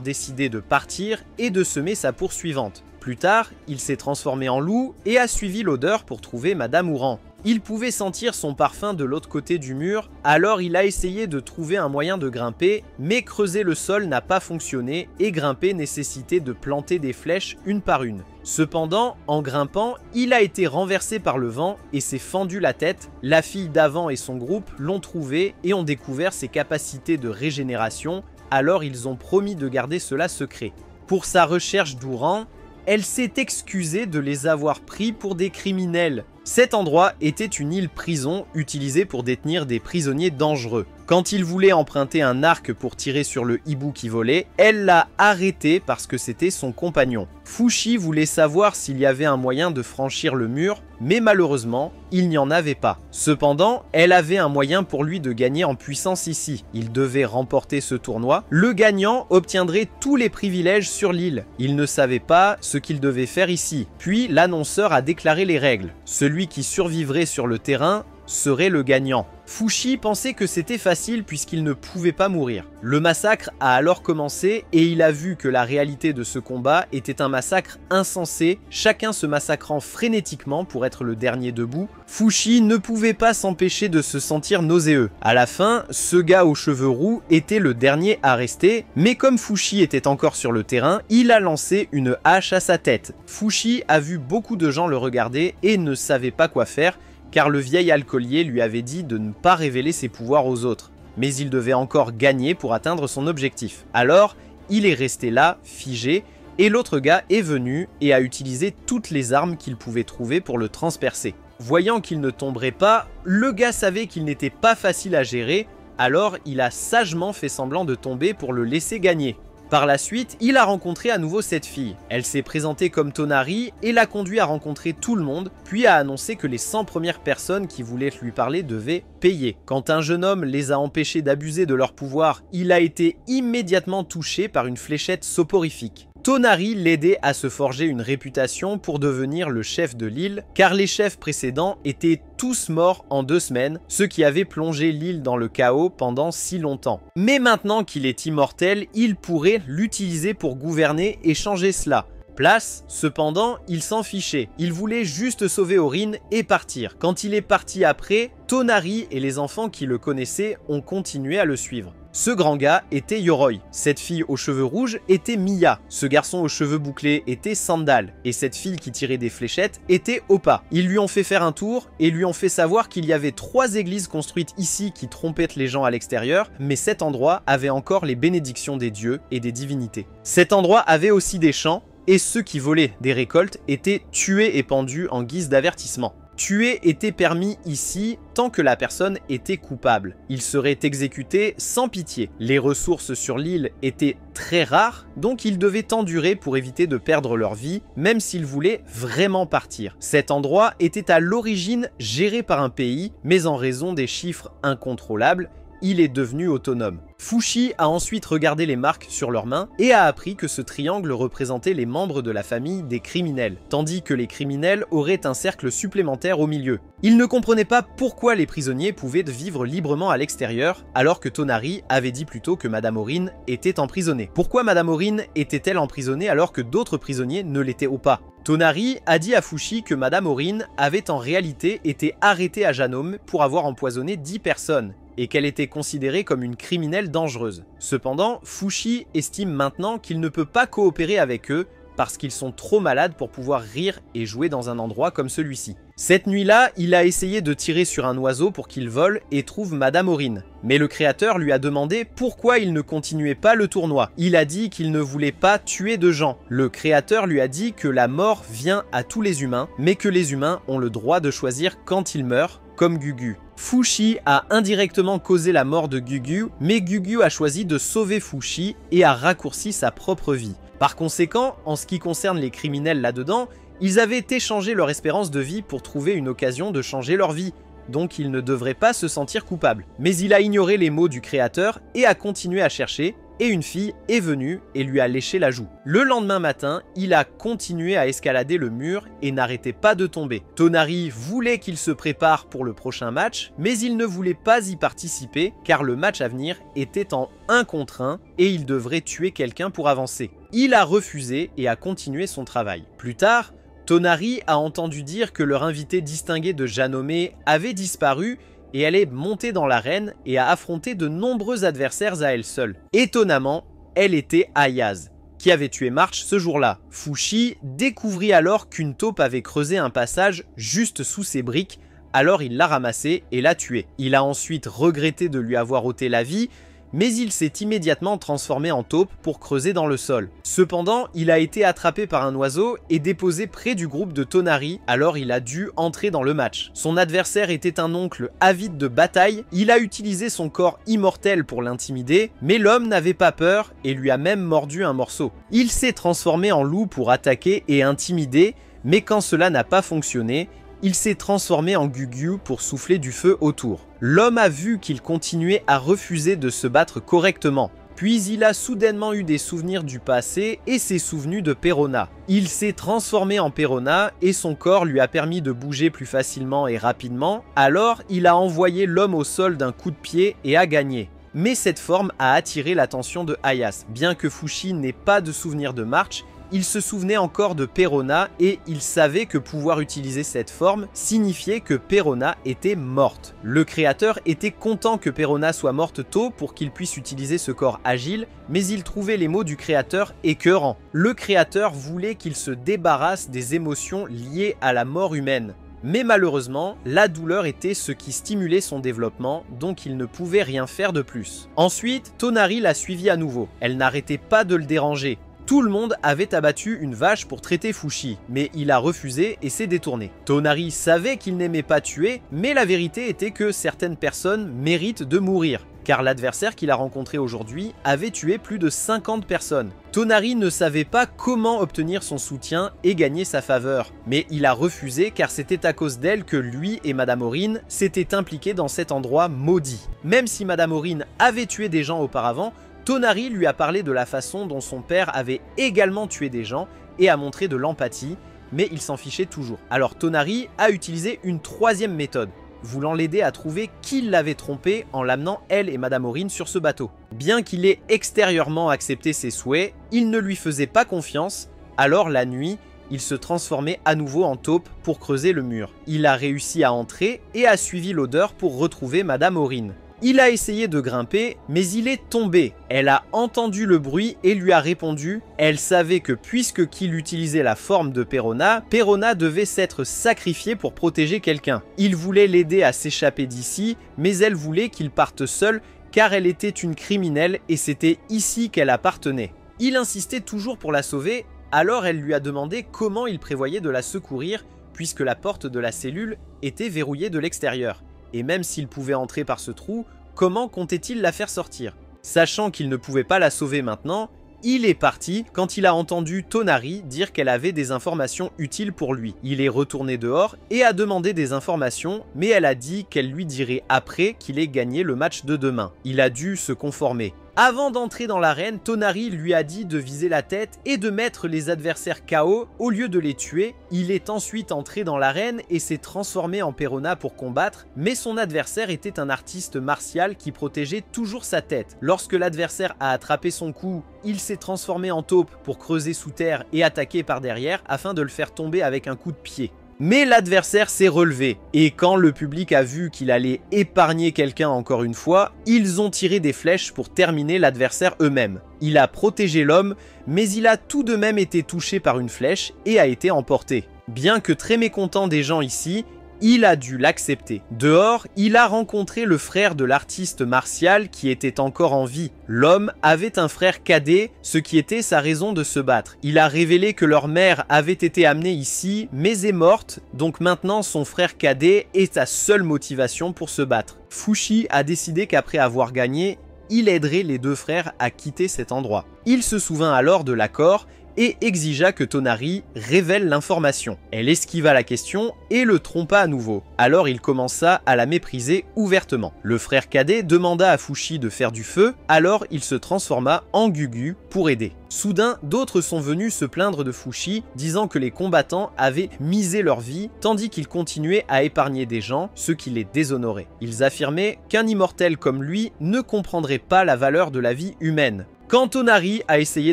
décidé de partir et de semer sa poursuivante. Plus tard, il s'est transformé en loup et a suivi l'odeur pour trouver Madame Uran. Il pouvait sentir son parfum de l'autre côté du mur, alors il a essayé de trouver un moyen de grimper, mais creuser le sol n'a pas fonctionné et grimper nécessitait de planter des flèches une par une. Cependant, en grimpant, il a été renversé par le vent et s'est fendu la tête. La fille d'avant et son groupe l'ont trouvé et ont découvert ses capacités de régénération, alors ils ont promis de garder cela secret. Pour sa recherche d'Uran, elle s'est excusée de les avoir pris pour des criminels. Cet endroit était une île-prison utilisée pour détenir des prisonniers dangereux. Quand il voulait emprunter un arc pour tirer sur le hibou qui volait, elle l'a arrêté parce que c'était son compagnon. Fushi voulait savoir s'il y avait un moyen de franchir le mur, mais malheureusement, il n'y en avait pas. Cependant, elle avait un moyen pour lui de gagner en puissance ici. Il devait remporter ce tournoi. Le gagnant obtiendrait tous les privilèges sur l'île. Il ne savait pas ce qu'il devait faire ici. Puis l'annonceur a déclaré les règles. Celui qui survivrait sur le terrain serait le gagnant. Fushi pensait que c'était facile puisqu'il ne pouvait pas mourir. Le massacre a alors commencé et il a vu que la réalité de ce combat était un massacre insensé, chacun se massacrant frénétiquement pour être le dernier debout. Fushi ne pouvait pas s'empêcher de se sentir nauséeux. À la fin, ce gars aux cheveux roux était le dernier à rester, mais comme Fushi était encore sur le terrain, il a lancé une hache à sa tête. Fushi a vu beaucoup de gens le regarder et ne savait pas quoi faire, car le vieil alcoolier lui avait dit de ne pas révéler ses pouvoirs aux autres. Mais il devait encore gagner pour atteindre son objectif. Alors, il est resté là, figé, et l'autre gars est venu et a utilisé toutes les armes qu'il pouvait trouver pour le transpercer. Voyant qu'il ne tomberait pas, le gars savait qu'il n'était pas facile à gérer, alors il a sagement fait semblant de tomber pour le laisser gagner. Par la suite, il a rencontré à nouveau cette fille. Elle s'est présentée comme Tonari et l'a conduit à rencontrer tout le monde, puis a annoncé que les 100 premières personnes qui voulaient lui parler devaient payer. Quand un jeune homme les a empêchés d'abuser de leur pouvoir, il a été immédiatement touché par une fléchette soporifique. Tonari l'aidait à se forger une réputation pour devenir le chef de l'île, car les chefs précédents étaient tous morts en 2 semaines, ce qui avait plongé l'île dans le chaos pendant si longtemps. Mais maintenant qu'il est immortel, il pourrait l'utiliser pour gouverner et changer cela. Place, cependant, il s'en fichait. Il voulait juste sauver Orin et partir. Quand il est parti après, Tonari et les enfants qui le connaissaient ont continué à le suivre. Ce grand gars était Yoroi, cette fille aux cheveux rouges était Miya, ce garçon aux cheveux bouclés était Sandal, et cette fille qui tirait des fléchettes était Oppa. Ils lui ont fait faire un tour et lui ont fait savoir qu'il y avait 3 églises construites ici qui trompaient les gens à l'extérieur, mais cet endroit avait encore les bénédictions des dieux et des divinités. Cet endroit avait aussi des champs, et ceux qui volaient des récoltes étaient tués et pendus en guise d'avertissement. Tuer était permis ici tant que la personne était coupable. Il serait exécuté sans pitié. Les ressources sur l'île étaient très rares, donc ils devaient endurer pour éviter de perdre leur vie, même s'ils voulaient vraiment partir. Cet endroit était à l'origine géré par un pays, mais en raison des chiffres incontrôlables, il est devenu autonome. Fushi a ensuite regardé les marques sur leurs mains et a appris que ce triangle représentait les membres de la famille des criminels, tandis que les criminels auraient un cercle supplémentaire au milieu. Il ne comprenait pas pourquoi les prisonniers pouvaient vivre librement à l'extérieur, alors que Tonari avait dit plutôt que Madame Orin était emprisonnée. Pourquoi Madame Orin était-elle emprisonnée alors que d'autres prisonniers ne l'étaient pas? Tonari a dit à Fushi que Madame Orin avait en réalité été arrêtée à Janome pour avoir empoisonné 10 personnes. et qu'elle était considérée comme une criminelle dangereuse. Cependant, Fushi estime maintenant qu'il ne peut pas coopérer avec eux parce qu'ils sont trop malades pour pouvoir rire et jouer dans un endroit comme celui-ci. Cette nuit-là, il a essayé de tirer sur un oiseau pour qu'il vole et trouve Madame Aurine. Mais le créateur lui a demandé pourquoi il ne continuait pas le tournoi. Il a dit qu'il ne voulait pas tuer de gens. Le créateur lui a dit que la mort vient à tous les humains, mais que les humains ont le droit de choisir quand ils meurent, comme Gugu. Fushi a indirectement causé la mort de Gugu, mais Gugu a choisi de sauver Fushi et a raccourci sa propre vie. Par conséquent, en ce qui concerne les criminels là-dedans, ils avaient échangé leur espérance de vie pour trouver une occasion de changer leur vie, donc ils ne devraient pas se sentir coupables. Mais il a ignoré les mots du créateur et a continué à chercher, et une fille est venue et lui a léché la joue. Le lendemain matin, il a continué à escalader le mur et n'arrêtait pas de tomber. Tonari voulait qu'il se prépare pour le prochain match, mais il ne voulait pas y participer car le match à venir était en 1 contre 1 et il devrait tuer quelqu'un pour avancer. Il a refusé et a continué son travail. Plus tard, Tonari a entendu dire que leur invité distingué de Janome avait disparu et elle est montée dans l'arène et a affronté de nombreux adversaires à elle seule. Étonnamment, elle était Ayaz, qui avait tué March ce jour-là. Fushi découvrit alors qu'une taupe avait creusé un passage juste sous ses briques, alors il l'a ramassée et l'a tuée. Il a ensuite regretté de lui avoir ôté la vie, mais il s'est immédiatement transformé en taupe pour creuser dans le sol. Cependant, il a été attrapé par un oiseau et déposé près du groupe de Tonari, alors il a dû entrer dans le match. Son adversaire était un oncle avide de bataille, il a utilisé son corps immortel pour l'intimider, mais l'homme n'avait pas peur et lui a même mordu un morceau. Il s'est transformé en loup pour attaquer et intimider, mais quand cela n'a pas fonctionné, il s'est transformé en Gugu pour souffler du feu autour. L'homme a vu qu'il continuait à refuser de se battre correctement. Puis il a soudainement eu des souvenirs du passé et s'est souvenu de Perona. Il s'est transformé en Perona et son corps lui a permis de bouger plus facilement et rapidement, alors il a envoyé l'homme au sol d'un coup de pied et a gagné. Mais cette forme a attiré l'attention de Ayas. Bien que Fushi n'ait pas de souvenir de March, il se souvenait encore de Perona et il savait que pouvoir utiliser cette forme signifiait que Perona était morte. Le créateur était content que Perona soit morte tôt pour qu'il puisse utiliser ce corps agile, mais il trouvait les mots du créateur écœurants. Le créateur voulait qu'il se débarrasse des émotions liées à la mort humaine. Mais malheureusement, la douleur était ce qui stimulait son développement, donc il ne pouvait rien faire de plus. Ensuite, Tonari l'a suivi à nouveau. Elle n'arrêtait pas de le déranger. Tout le monde avait abattu une vache pour traiter Fushi, mais il a refusé et s'est détourné. Tonari savait qu'il n'aimait pas tuer, mais la vérité était que certaines personnes méritent de mourir, car l'adversaire qu'il a rencontré aujourd'hui avait tué plus de 50 personnes. Tonari ne savait pas comment obtenir son soutien et gagner sa faveur, mais il a refusé car c'était à cause d'elle que lui et Madame Aurine s'étaient impliqués dans cet endroit maudit. Même si Madame Aurine avait tué des gens auparavant, Tonari lui a parlé de la façon dont son père avait également tué des gens et a montré de l'empathie, mais il s'en fichait toujours. Alors Tonari a utilisé une troisième méthode, voulant l'aider à trouver qui l'avait trompé en l'amenant elle et Madame Aurine sur ce bateau. Bien qu'il ait extérieurement accepté ses souhaits, il ne lui faisait pas confiance, alors la nuit, il se transformait à nouveau en taupe pour creuser le mur. Il a réussi à entrer et a suivi l'odeur pour retrouver Madame Aurine. Il a essayé de grimper, mais il est tombé. Elle a entendu le bruit et lui a répondu. Elle savait que puisque qu'il utilisait la forme de Perona, Perona devait s'être sacrifié pour protéger quelqu'un. Il voulait l'aider à s'échapper d'ici, mais elle voulait qu'il parte seul car elle était une criminelle et c'était ici qu'elle appartenait. Il insistait toujours pour la sauver, alors elle lui a demandé comment il prévoyait de la secourir puisque la porte de la cellule était verrouillée de l'extérieur. Et même s'il pouvait entrer par ce trou, comment comptait-il la faire sortir? Sachant qu'il ne pouvait pas la sauver maintenant, il est parti quand il a entendu Tonari dire qu'elle avait des informations utiles pour lui. Il est retourné dehors et a demandé des informations, mais elle a dit qu'elle lui dirait après qu'il ait gagné le match de demain. Il a dû se conformer. Avant d'entrer dans l'arène, Tonari lui a dit de viser la tête et de mettre les adversaires KO au lieu de les tuer. Il est ensuite entré dans l'arène et s'est transformé en Perona pour combattre, mais son adversaire était un artiste martial qui protégeait toujours sa tête. Lorsque l'adversaire a attrapé son coup, il s'est transformé en taupe pour creuser sous terre et attaquer par derrière afin de le faire tomber avec un coup de pied. Mais l'adversaire s'est relevé, et quand le public a vu qu'il allait épargner quelqu'un encore une fois, ils ont tiré des flèches pour terminer l'adversaire eux-mêmes. Il a protégé l'homme, mais il a tout de même été touché par une flèche et a été emporté. Bien que très mécontent des gens ici, il a dû l'accepter. Dehors, il a rencontré le frère de l'artiste martial qui était encore en vie. L'homme avait un frère cadet, ce qui était sa raison de se battre. Il a révélé que leur mère avait été amenée ici, mais est morte, donc maintenant son frère cadet est sa seule motivation pour se battre. Fushi a décidé qu'après avoir gagné, il aiderait les deux frères à quitter cet endroit. Il se souvint alors de l'accord et exigea que Tonari révèle l'information. Elle esquiva la question et le trompa à nouveau. Alors il commença à la mépriser ouvertement. Le frère cadet demanda à Fushi de faire du feu, alors il se transforma en Gugu pour aider. Soudain, d'autres sont venus se plaindre de Fushi, disant que les combattants avaient misé leur vie, tandis qu'ils continuaient à épargner des gens, ce qui les déshonorait. Ils affirmaient qu'un immortel comme lui ne comprendrait pas la valeur de la vie humaine. Quand Tonari a essayé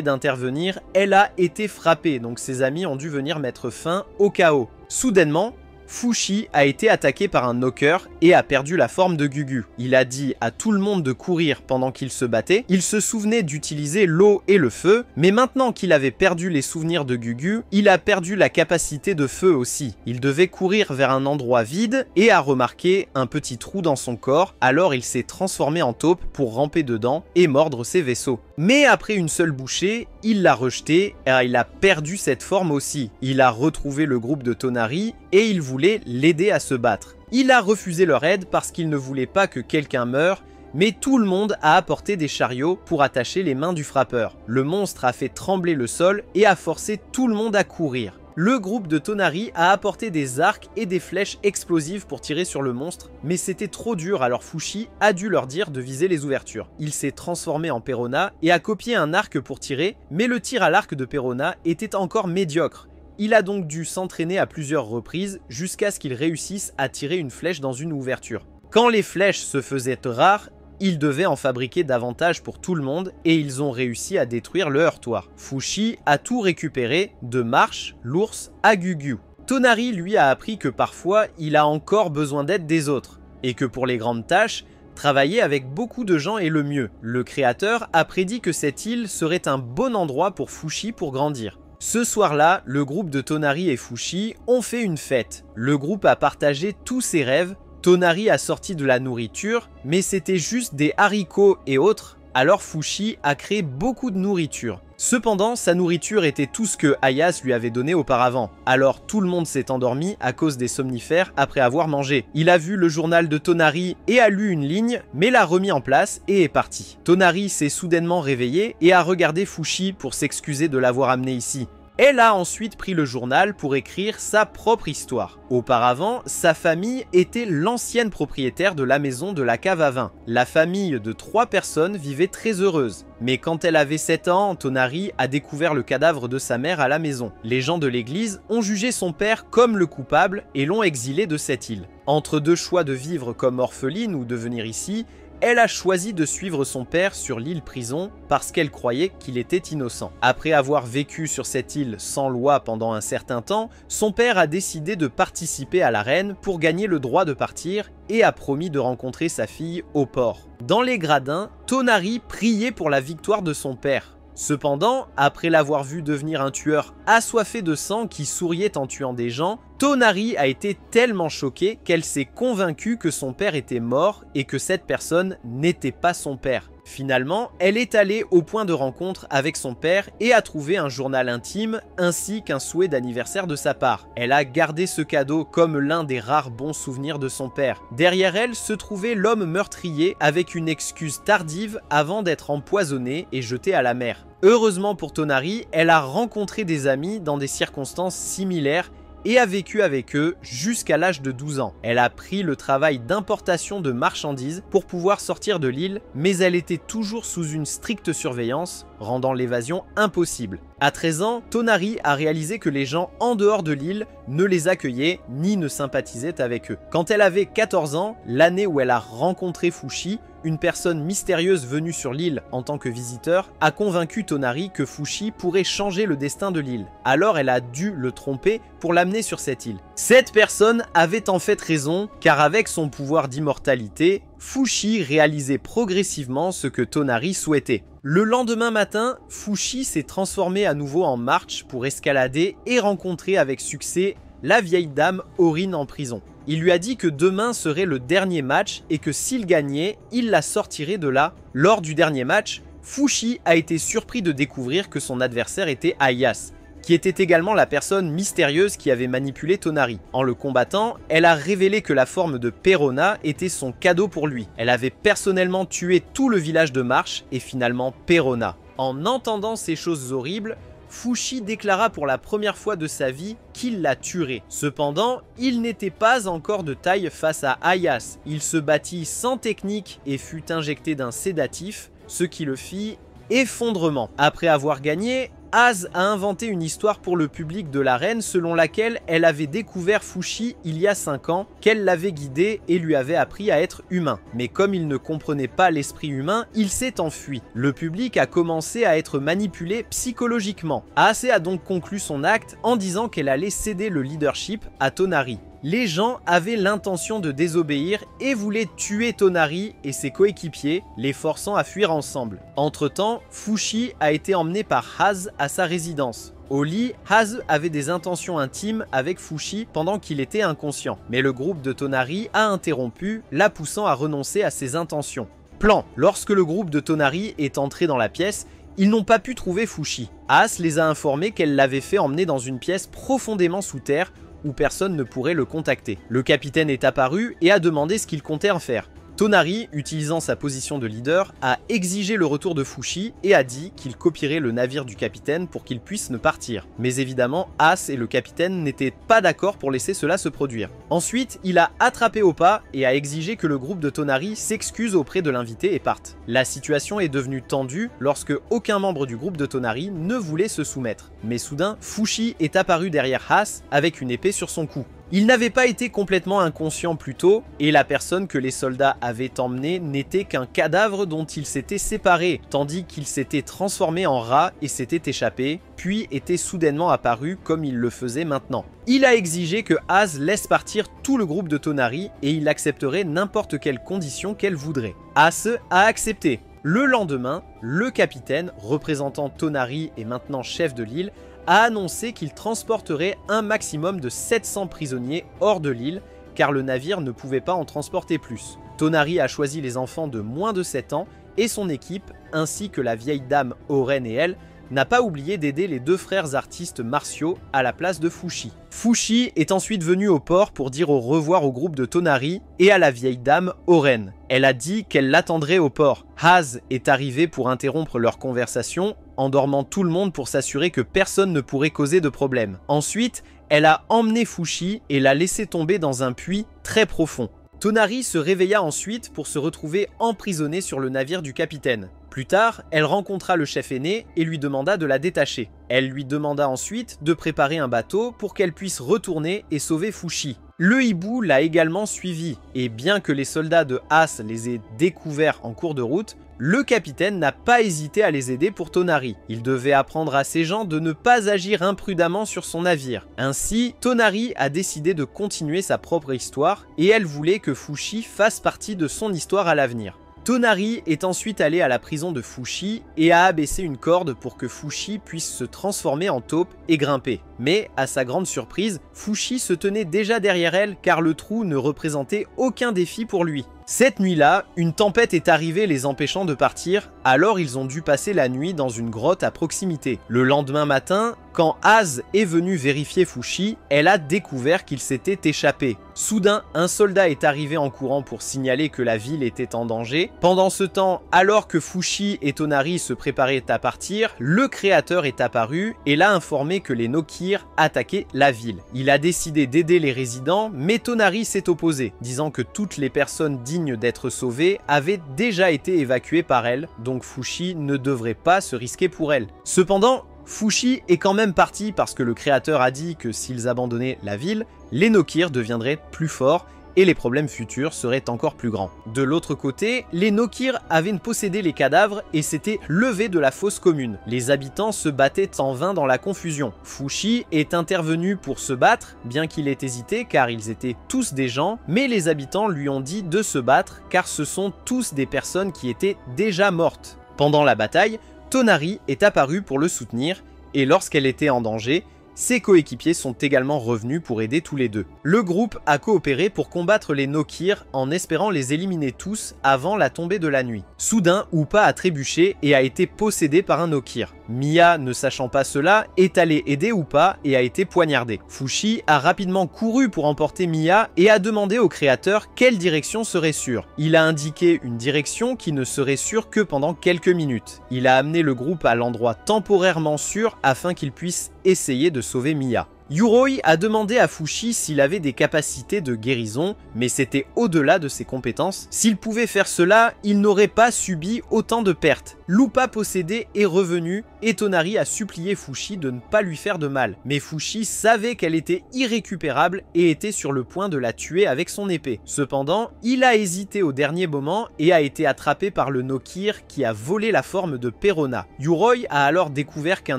d'intervenir, elle a été frappée, donc ses amis ont dû venir mettre fin au chaos. Soudainement, Fushi a été attaqué par un knocker et a perdu la forme de Gugu. Il a dit à tout le monde de courir pendant qu'il se battait. Il se souvenait d'utiliser l'eau et le feu, mais maintenant qu'il avait perdu les souvenirs de Gugu, il a perdu la capacité de feu aussi. Il devait courir vers un endroit vide et a remarqué un petit trou dans son corps, alors il s'est transformé en taupe pour ramper dedans et mordre ses vaisseaux. Mais après une seule bouchée, il l'a rejeté et il a perdu cette forme aussi. Il a retrouvé le groupe de Tonari et il voulait l'aider à se battre. Il a refusé leur aide parce qu'il ne voulait pas que quelqu'un meure, mais tout le monde a apporté des chariots pour attacher les mains du frappeur. Le monstre a fait trembler le sol et a forcé tout le monde à courir. Le groupe de Tonari a apporté des arcs et des flèches explosives pour tirer sur le monstre, mais c'était trop dur, alors Fushi a dû leur dire de viser les ouvertures. Il s'est transformé en Perona et a copié un arc pour tirer, mais le tir à l'arc de Perona était encore médiocre. Il a donc dû s'entraîner à plusieurs reprises jusqu'à ce qu'il réussisse à tirer une flèche dans une ouverture. Quand les flèches se faisaient rares, ils devaient en fabriquer davantage pour tout le monde et ils ont réussi à détruire le heurtoir. Fushi a tout récupéré, de Marche, l'ours à Gugu. Tonari lui a appris que parfois il a encore besoin d'aide des autres et que pour les grandes tâches, travailler avec beaucoup de gens est le mieux. Le créateur a prédit que cette île serait un bon endroit pour Fushi pour grandir. Ce soir-là, le groupe de Tonari et Fushi ont fait une fête. Le groupe a partagé tous ses rêves. Tonari a sorti de la nourriture, mais c'était juste des haricots et autres, alors Fushi a créé beaucoup de nourriture. Cependant, sa nourriture était tout ce que Ayas lui avait donné auparavant, alors tout le monde s'est endormi à cause des somnifères après avoir mangé. Il a vu le journal de Tonari et a lu une ligne, mais l'a remis en place et est parti. Tonari s'est soudainement réveillé et a regardé Fushi pour s'excuser de l'avoir amené ici. Elle a ensuite pris le journal pour écrire sa propre histoire. Auparavant, sa famille était l'ancienne propriétaire de la maison de la cave à vin. La famille de 3 personnes vivait très heureuse. Mais quand elle avait 7 ans, Tonari a découvert le cadavre de sa mère à la maison. Les gens de l'église ont jugé son père comme le coupable et l'ont exilé de cette île. Entre deux choix de vivre comme orpheline ou de venir ici, elle a choisi de suivre son père sur l'île prison parce qu'elle croyait qu'il était innocent. Après avoir vécu sur cette île sans loi pendant un certain temps, son père a décidé de participer à l'arène pour gagner le droit de partir et a promis de rencontrer sa fille au port. Dans les gradins, Tonari priait pour la victoire de son père. Cependant, après l'avoir vu devenir un tueur assoiffé de sang qui souriait en tuant des gens, Tonari a été tellement choquée qu'elle s'est convaincue que son père était mort et que cette personne n'était pas son père. Finalement, elle est allée au point de rencontre avec son père et a trouvé un journal intime ainsi qu'un souhait d'anniversaire de sa part. Elle a gardé ce cadeau comme l'un des rares bons souvenirs de son père. Derrière elle se trouvait l'homme meurtrier avec une excuse tardive avant d'être empoisonné et jeté à la mer. Heureusement pour Tonari, elle a rencontré des amis dans des circonstances similaires et a vécu avec eux jusqu'à l'âge de 12 ans. Elle a pris le travail d'importation de marchandises pour pouvoir sortir de l'île, mais elle était toujours sous une stricte surveillance, rendant l'évasion impossible. À 13 ans, Tonari a réalisé que les gens en dehors de l'île ne les accueillaient ni ne sympathisaient avec eux. Quand elle avait 14 ans, l'année où elle a rencontré Fushi, une personne mystérieuse venue sur l'île en tant que visiteur a convaincu Tonari que Fushi pourrait changer le destin de l'île. Alors elle a dû le tromper pour l'amener sur cette île. Cette personne avait en fait raison, car avec son pouvoir d'immortalité, Fushi réalisait progressivement ce que Tonari souhaitait. Le lendemain matin, Fushi s'est transformé à nouveau en marche pour escalader et rencontrer avec succès la vieille dame Orin en prison. Il lui a dit que demain serait le dernier match et que s'il gagnait, il la sortirait de là. Lors du dernier match, Fushi a été surpris de découvrir que son adversaire était Ayas, qui était également la personne mystérieuse qui avait manipulé Tonari. En le combattant, elle a révélé que la forme de Perona était son cadeau pour lui. Elle avait personnellement tué tout le village de Marche et finalement Perona. En entendant ces choses horribles, Fushi déclara pour la première fois de sa vie qu'il la tuerait. Cependant, il n'était pas encore de taille face à Ayas. Il se battit sans technique et fut injecté d'un sédatif, ce qui le fit effondrement. Après avoir gagné, Az a inventé une histoire pour le public de l'arène selon laquelle elle avait découvert Fushi il y a 5 ans, qu'elle l'avait guidé et lui avait appris à être humain. Mais comme il ne comprenait pas l'esprit humain, il s'est enfui. Le public a commencé à être manipulé psychologiquement. Az a donc conclu son acte en disant qu'elle allait céder le leadership à Tonari. Les gens avaient l'intention de désobéir et voulaient tuer Tonari et ses coéquipiers, les forçant à fuir ensemble. Entre-temps, Fushi a été emmené par Haz à sa résidence. Au lit, Haz avait des intentions intimes avec Fushi pendant qu'il était inconscient, mais le groupe de Tonari a interrompu, la poussant à renoncer à ses intentions. Plan: lorsque le groupe de Tonari est entré dans la pièce, ils n'ont pas pu trouver Fushi. As les a informés qu'elle l'avait fait emmener dans une pièce profondément sous terre où personne ne pourrait le contacter. Le capitaine est apparu et a demandé ce qu'il comptait en faire. Tonari, utilisant sa position de leader, a exigé le retour de Fushi et a dit qu'il copierait le navire du capitaine pour qu'il puisse ne partir. Mais évidemment, As et le capitaine n'étaient pas d'accord pour laisser cela se produire. Ensuite, il a attrapé Oppa et a exigé que le groupe de Tonari s'excuse auprès de l'invité et parte. La situation est devenue tendue lorsque aucun membre du groupe de Tonari ne voulait se soumettre. Mais soudain, Fushi est apparu derrière As avec une épée sur son cou. Il n'avait pas été complètement inconscient plus tôt, et la personne que les soldats avaient emmenée n'était qu'un cadavre dont il s'était séparé, tandis qu'il s'était transformé en rat et s'était échappé, puis était soudainement apparu comme il le faisait maintenant. Il a exigé que Az laisse partir tout le groupe de Tonari, et il accepterait n'importe quelle condition qu'elle voudrait. Az a accepté. Le lendemain, le capitaine, représentant Tonari et maintenant chef de l'île, a annoncé qu'il transporterait un maximum de 700 prisonniers hors de l'île, car le navire ne pouvait pas en transporter plus. Tonari a choisi les enfants de moins de 7 ans et son équipe, ainsi que la vieille dame Oren et elle, n'a pas oublié d'aider les deux frères artistes martiaux à la place de Fushi. Fushi est ensuite venu au port pour dire au revoir au groupe de Tonari et à la vieille dame Oren. Elle a dit qu'elle l'attendrait au port. Haz est arrivé pour interrompre leur conversation, endormant tout le monde pour s'assurer que personne ne pourrait causer de problème. Ensuite, elle a emmené Fushi et l'a laissé tomber dans un puits très profond. Tonari se réveilla ensuite pour se retrouver emprisonné sur le navire du capitaine. Plus tard, elle rencontra le chef aîné et lui demanda de la détacher. Elle lui demanda ensuite de préparer un bateau pour qu'elle puisse retourner et sauver Fushi. Le hibou l'a également suivi, et bien que les soldats de As les aient découverts en cours de route, le capitaine n'a pas hésité à les aider pour Tonari. Il devait apprendre à ses gens de ne pas agir imprudemment sur son navire. Ainsi, Tonari a décidé de continuer sa propre histoire, et elle voulait que Fushi fasse partie de son histoire à l'avenir. Tonari est ensuite allé à la prison de Fushi et a abaissé une corde pour que Fushi puisse se transformer en taupe et grimper. Mais, à sa grande surprise, Fushi se tenait déjà derrière elle car le trou ne représentait aucun défi pour lui. Cette nuit-là, une tempête est arrivée les empêchant de partir, alors ils ont dû passer la nuit dans une grotte à proximité. Le lendemain matin, quand Az est venu vérifier Fushi, elle a découvert qu'il s'était échappé. Soudain, un soldat est arrivé en courant pour signaler que la ville était en danger. Pendant ce temps, alors que Fushi et Tonari se préparaient à partir, le créateur est apparu et l'a informé que les Nokir Nokir attaquer la ville. Il a décidé d'aider les résidents, mais Tonari s'est opposé, disant que toutes les personnes dignes d'être sauvées avaient déjà été évacuées par elle, donc Fushi ne devrait pas se risquer pour elle. Cependant, Fushi est quand même parti parce que le créateur a dit que s'ils abandonnaient la ville, les Nokir deviendraient plus forts et les problèmes futurs seraient encore plus grands. De l'autre côté, les Nokir avaient possédé les cadavres et s'étaient levés de la fosse commune. Les habitants se battaient en vain dans la confusion. Fushi est intervenu pour se battre, bien qu'il ait hésité car ils étaient tous des gens, mais les habitants lui ont dit de se battre car ce sont tous des personnes qui étaient déjà mortes. Pendant la bataille, Tonari est apparue pour le soutenir et lorsqu'elle était en danger, ses coéquipiers sont également revenus pour aider tous les deux. Le groupe a coopéré pour combattre les Nokir en espérant les éliminer tous avant la tombée de la nuit. Soudain, Upa a trébuché et a été possédé par un Nokir. Mia, ne sachant pas cela, est allée aider Upa et a été poignardée. Fushi a rapidement couru pour emporter Mia et a demandé au créateur quelle direction serait sûre. Il a indiqué une direction qui ne serait sûre que pendant quelques minutes. Il a amené le groupe à l'endroit temporairement sûr afin qu'il puisse essayer de sauver Mia. Yoroi a demandé à Fushi s'il avait des capacités de guérison, mais c'était au-delà de ses compétences. S'il pouvait faire cela, il n'aurait pas subi autant de pertes. L'Upa possédé est revenu et Tonari a supplié Fushi de ne pas lui faire de mal. Mais Fushi savait qu'elle était irrécupérable et était sur le point de la tuer avec son épée. Cependant, il a hésité au dernier moment et a été attrapé par le Nokir qui a volé la forme de Perona. Yoroi a alors découvert qu'un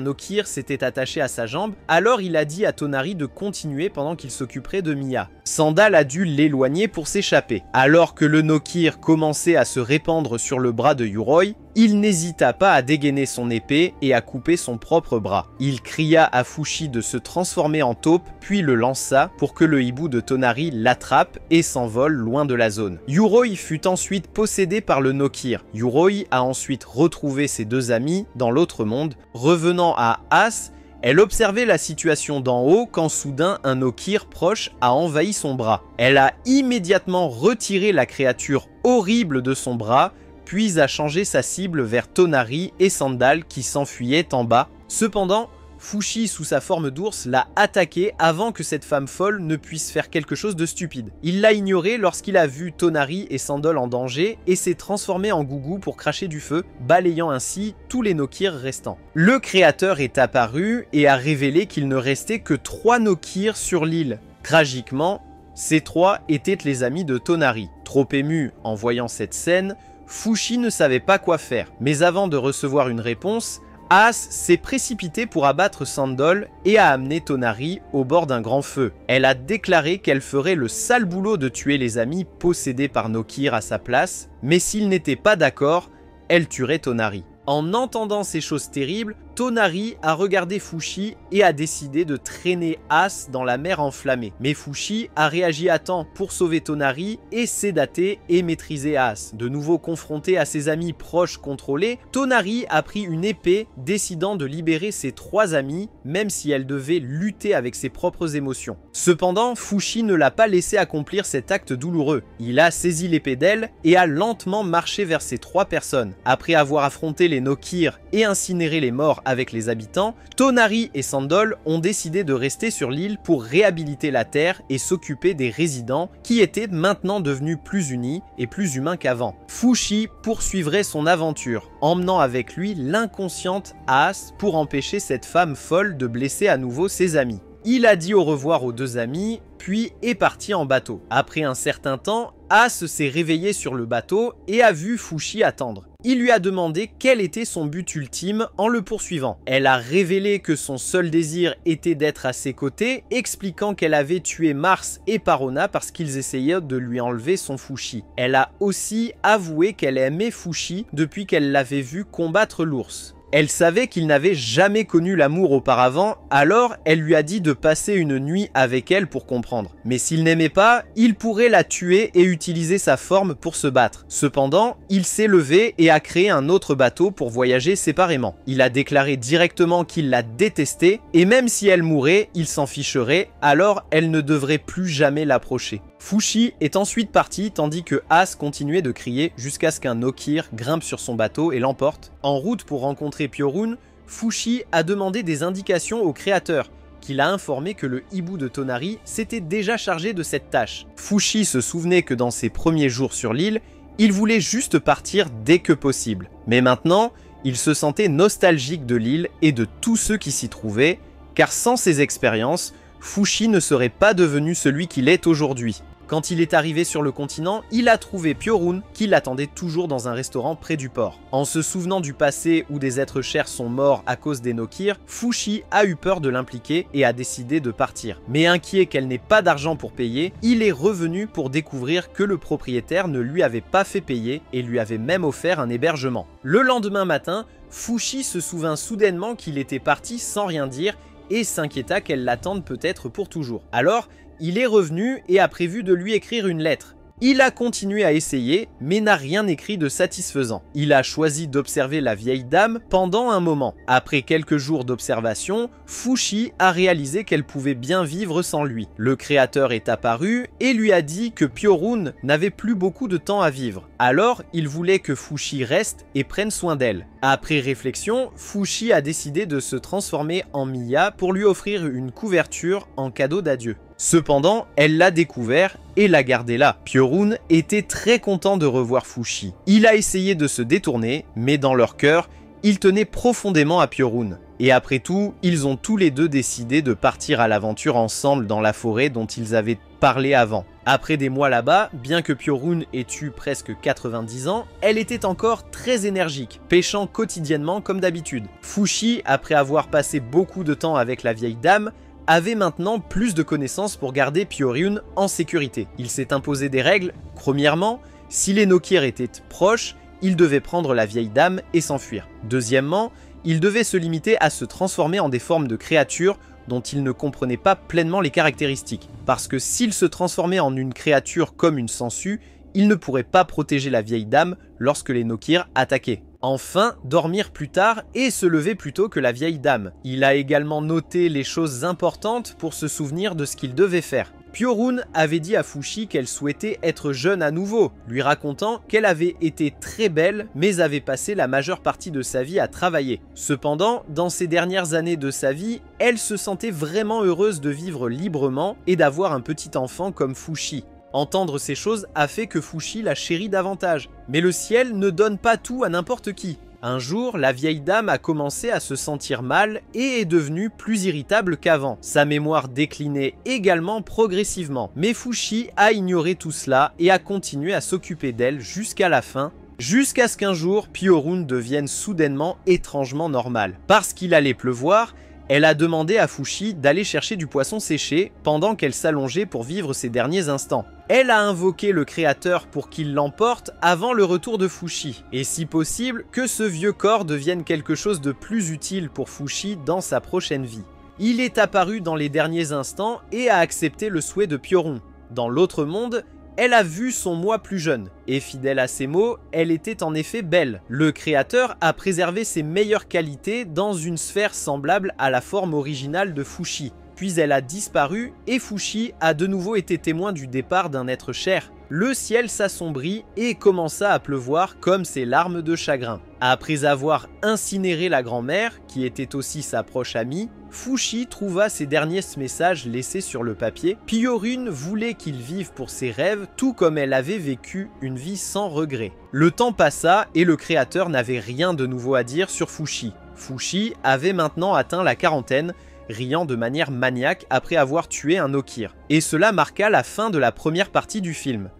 Nokir s'était attaché à sa jambe, alors il a dit à Tonari de continuer pendant qu'il s'occuperait de Mia. Sandal a dû l'éloigner pour s'échapper. Alors que le Nokir commençait à se répandre sur le bras de Yoroi, il n'hésita pas à dégainer son épée et à couper son propre bras. Il cria à Fushi de se transformer en taupe, puis le lança pour que le hibou de Tonari l'attrape et s'envole loin de la zone. Yoroi fut ensuite possédé par le Nokir. Yoroi a ensuite retrouvé ses deux amis dans l'autre monde. Revenant à As, elle observait la situation d'en haut quand soudain un Nokir proche a envahi son bras. Elle a immédiatement retiré la créature horrible de son bras, puis a changé sa cible vers Tonari et Sandal qui s'enfuyaient en bas. Cependant, Fushi, sous sa forme d'ours, l'a attaqué avant que cette femme folle ne puisse faire quelque chose de stupide. Il l'a ignoré lorsqu'il a vu Tonari et Sandal en danger et s'est transformé en gougou pour cracher du feu, balayant ainsi tous les Nokir restants. Le créateur est apparu et a révélé qu'il ne restait que 3 Nokir sur l'île. Tragiquement, ces 3 étaient les amis de Tonari. Trop ému en voyant cette scène, Fushi ne savait pas quoi faire, mais avant de recevoir une réponse, As s'est précipitée pour abattre Sandal et a amené Tonari au bord d'un grand feu. Elle a déclaré qu'elle ferait le sale boulot de tuer les amis possédés par Nokir à sa place, mais s'il n'était pas d'accord, elle tuerait Tonari. En entendant ces choses terribles, Tonari a regardé Fushi et a décidé de traîner As dans la mer enflammée. Mais Fushi a réagi à temps pour sauver Tonari et sédater et maîtriser As. De nouveau confronté à ses amis proches contrôlés, Tonari a pris une épée, décidant de libérer ses 3 amis, même si elle devait lutter avec ses propres émotions. Cependant, Fushi ne l'a pas laissé accomplir cet acte douloureux. Il a saisi l'épée d'elle et a lentement marché vers ces 3 personnes. Après avoir affronté les Nokir et incinéré les morts avec les habitants, Tonari et Sandal ont décidé de rester sur l'île pour réhabiliter la terre et s'occuper des résidents qui étaient maintenant devenus plus unis et plus humains qu'avant. Fushi poursuivrait son aventure, emmenant avec lui l'inconsciente As pour empêcher cette femme folle de blesser à nouveau ses amis. Il a dit au revoir aux 2 amis, puis est parti en bateau. Après un certain temps, As s'est réveillé sur le bateau et a vu Fushi attendre. Il lui a demandé quel était son but ultime en le poursuivant. Elle a révélé que son seul désir était d'être à ses côtés, expliquant qu'elle avait tué Mars et Parona parce qu'ils essayaient de lui enlever son Fushi. Elle a aussi avoué qu'elle aimait Fushi depuis qu'elle l'avait vu combattre l'ours. Elle savait qu'il n'avait jamais connu l'amour auparavant, alors elle lui a dit de passer une nuit avec elle pour comprendre. Mais s'il n'aimait pas, il pourrait la tuer et utiliser sa forme pour se battre. Cependant, il s'est levé et a créé un autre bateau pour voyager séparément. Il a déclaré directement qu'il la détestait, et même si elle mourait, il s'en ficherait, alors elle ne devrait plus jamais l'approcher. Fushi est ensuite parti tandis que As continuait de crier jusqu'à ce qu'un Nokir grimpe sur son bateau et l'emporte. En route pour rencontrer Piorun, Fushi a demandé des indications au créateur qu'il a informé que le hibou de Tonari s'était déjà chargé de cette tâche. Fushi se souvenait que dans ses premiers jours sur l'île, il voulait juste partir dès que possible. Mais maintenant, il se sentait nostalgique de l'île et de tous ceux qui s'y trouvaient, car sans ces expériences, Fushi ne serait pas devenu celui qu'il est aujourd'hui. Quand il est arrivé sur le continent, il a trouvé Piorun qui l'attendait toujours dans un restaurant près du port. En se souvenant du passé où des êtres chers sont morts à cause des Nokirs, Fushi a eu peur de l'impliquer et a décidé de partir. Mais inquiet qu'elle n'ait pas d'argent pour payer, il est revenu pour découvrir que le propriétaire ne lui avait pas fait payer et lui avait même offert un hébergement. Le lendemain matin, Fushi se souvint soudainement qu'il était parti sans rien dire et s'inquiéta qu'elle l'attende peut-être pour toujours. Alors, il est revenu et a prévu de lui écrire une lettre. Il a continué à essayer, mais n'a rien écrit de satisfaisant. Il a choisi d'observer la vieille dame pendant un moment. Après quelques jours d'observation, Fushi a réalisé qu'elle pouvait bien vivre sans lui. Le créateur est apparu et lui a dit que Piorun n'avait plus beaucoup de temps à vivre. Alors, il voulait que Fushi reste et prenne soin d'elle. Après réflexion, Fushi a décidé de se transformer en Miya pour lui offrir une couverture en cadeau d'adieu. Cependant, elle l'a découvert et l'a gardé là. Piorun était très content de revoir Fushi. Il a essayé de se détourner, mais dans leur cœur, il tenait profondément à Piorun. Et après tout, ils ont tous les deux décidé de partir à l'aventure ensemble dans la forêt dont ils avaient parlé avant. Après des mois là-bas, bien que Piorun ait eu presque 90 ans, elle était encore très énergique, pêchant quotidiennement comme d'habitude. Fushi, après avoir passé beaucoup de temps avec la vieille dame, avait maintenant plus de connaissances pour garder Piorun en sécurité. Il s'est imposé des règles. Premièrement, si les Nokirs étaient proches, il devait prendre la vieille dame et s'enfuir. Deuxièmement, il devait se limiter à se transformer en des formes de créatures dont il ne comprenait pas pleinement les caractéristiques. Parce que s'il se transformait en une créature comme une sangsue, il ne pourrait pas protéger la vieille dame lorsque les Nokirs attaquaient. Enfin, dormir plus tard et se lever plus tôt que la vieille dame. Il a également noté les choses importantes pour se souvenir de ce qu'il devait faire. Piorun avait dit à Fushi qu'elle souhaitait être jeune à nouveau, lui racontant qu'elle avait été très belle mais avait passé la majeure partie de sa vie à travailler. Cependant, dans ces dernières années de sa vie, elle se sentait vraiment heureuse de vivre librement et d'avoir un petit enfant comme Fushi. Entendre ces choses a fait que Fushi la chérit davantage. Mais le ciel ne donne pas tout à n'importe qui. Un jour, la vieille dame a commencé à se sentir mal et est devenue plus irritable qu'avant. Sa mémoire déclinait également progressivement. Mais Fushi a ignoré tout cela et a continué à s'occuper d'elle jusqu'à la fin. Jusqu'à ce qu'un jour, Piorun devienne soudainement étrangement normal. Parce qu'il allait pleuvoir, elle a demandé à Fushi d'aller chercher du poisson séché pendant qu'elle s'allongeait pour vivre ses derniers instants. Elle a invoqué le créateur pour qu'il l'emporte avant le retour de Fushi, et si possible, que ce vieux corps devienne quelque chose de plus utile pour Fushi dans sa prochaine vie. Il est apparu dans les derniers instants et a accepté le souhait de Piorun. Dans l'autre monde, elle a vu son moi plus jeune, et fidèle à ses mots, elle était en effet belle. Le créateur a préservé ses meilleures qualités dans une sphère semblable à la forme originale de Fushi. Puis elle a disparu et Fushi a de nouveau été témoin du départ d'un être cher. Le ciel s'assombrit et commença à pleuvoir comme ses larmes de chagrin. Après avoir incinéré la grand-mère, qui était aussi sa proche amie, Fushi trouva ses derniers messages laissés sur le papier. Piorun voulait qu'il vive pour ses rêves, tout comme elle avait vécu une vie sans regret. Le temps passa et le créateur n'avait rien de nouveau à dire sur Fushi. Fushi avait maintenant atteint la quarantaine, riant de manière maniaque après avoir tué un Nokir. Et cela marqua la fin de la première partie du film.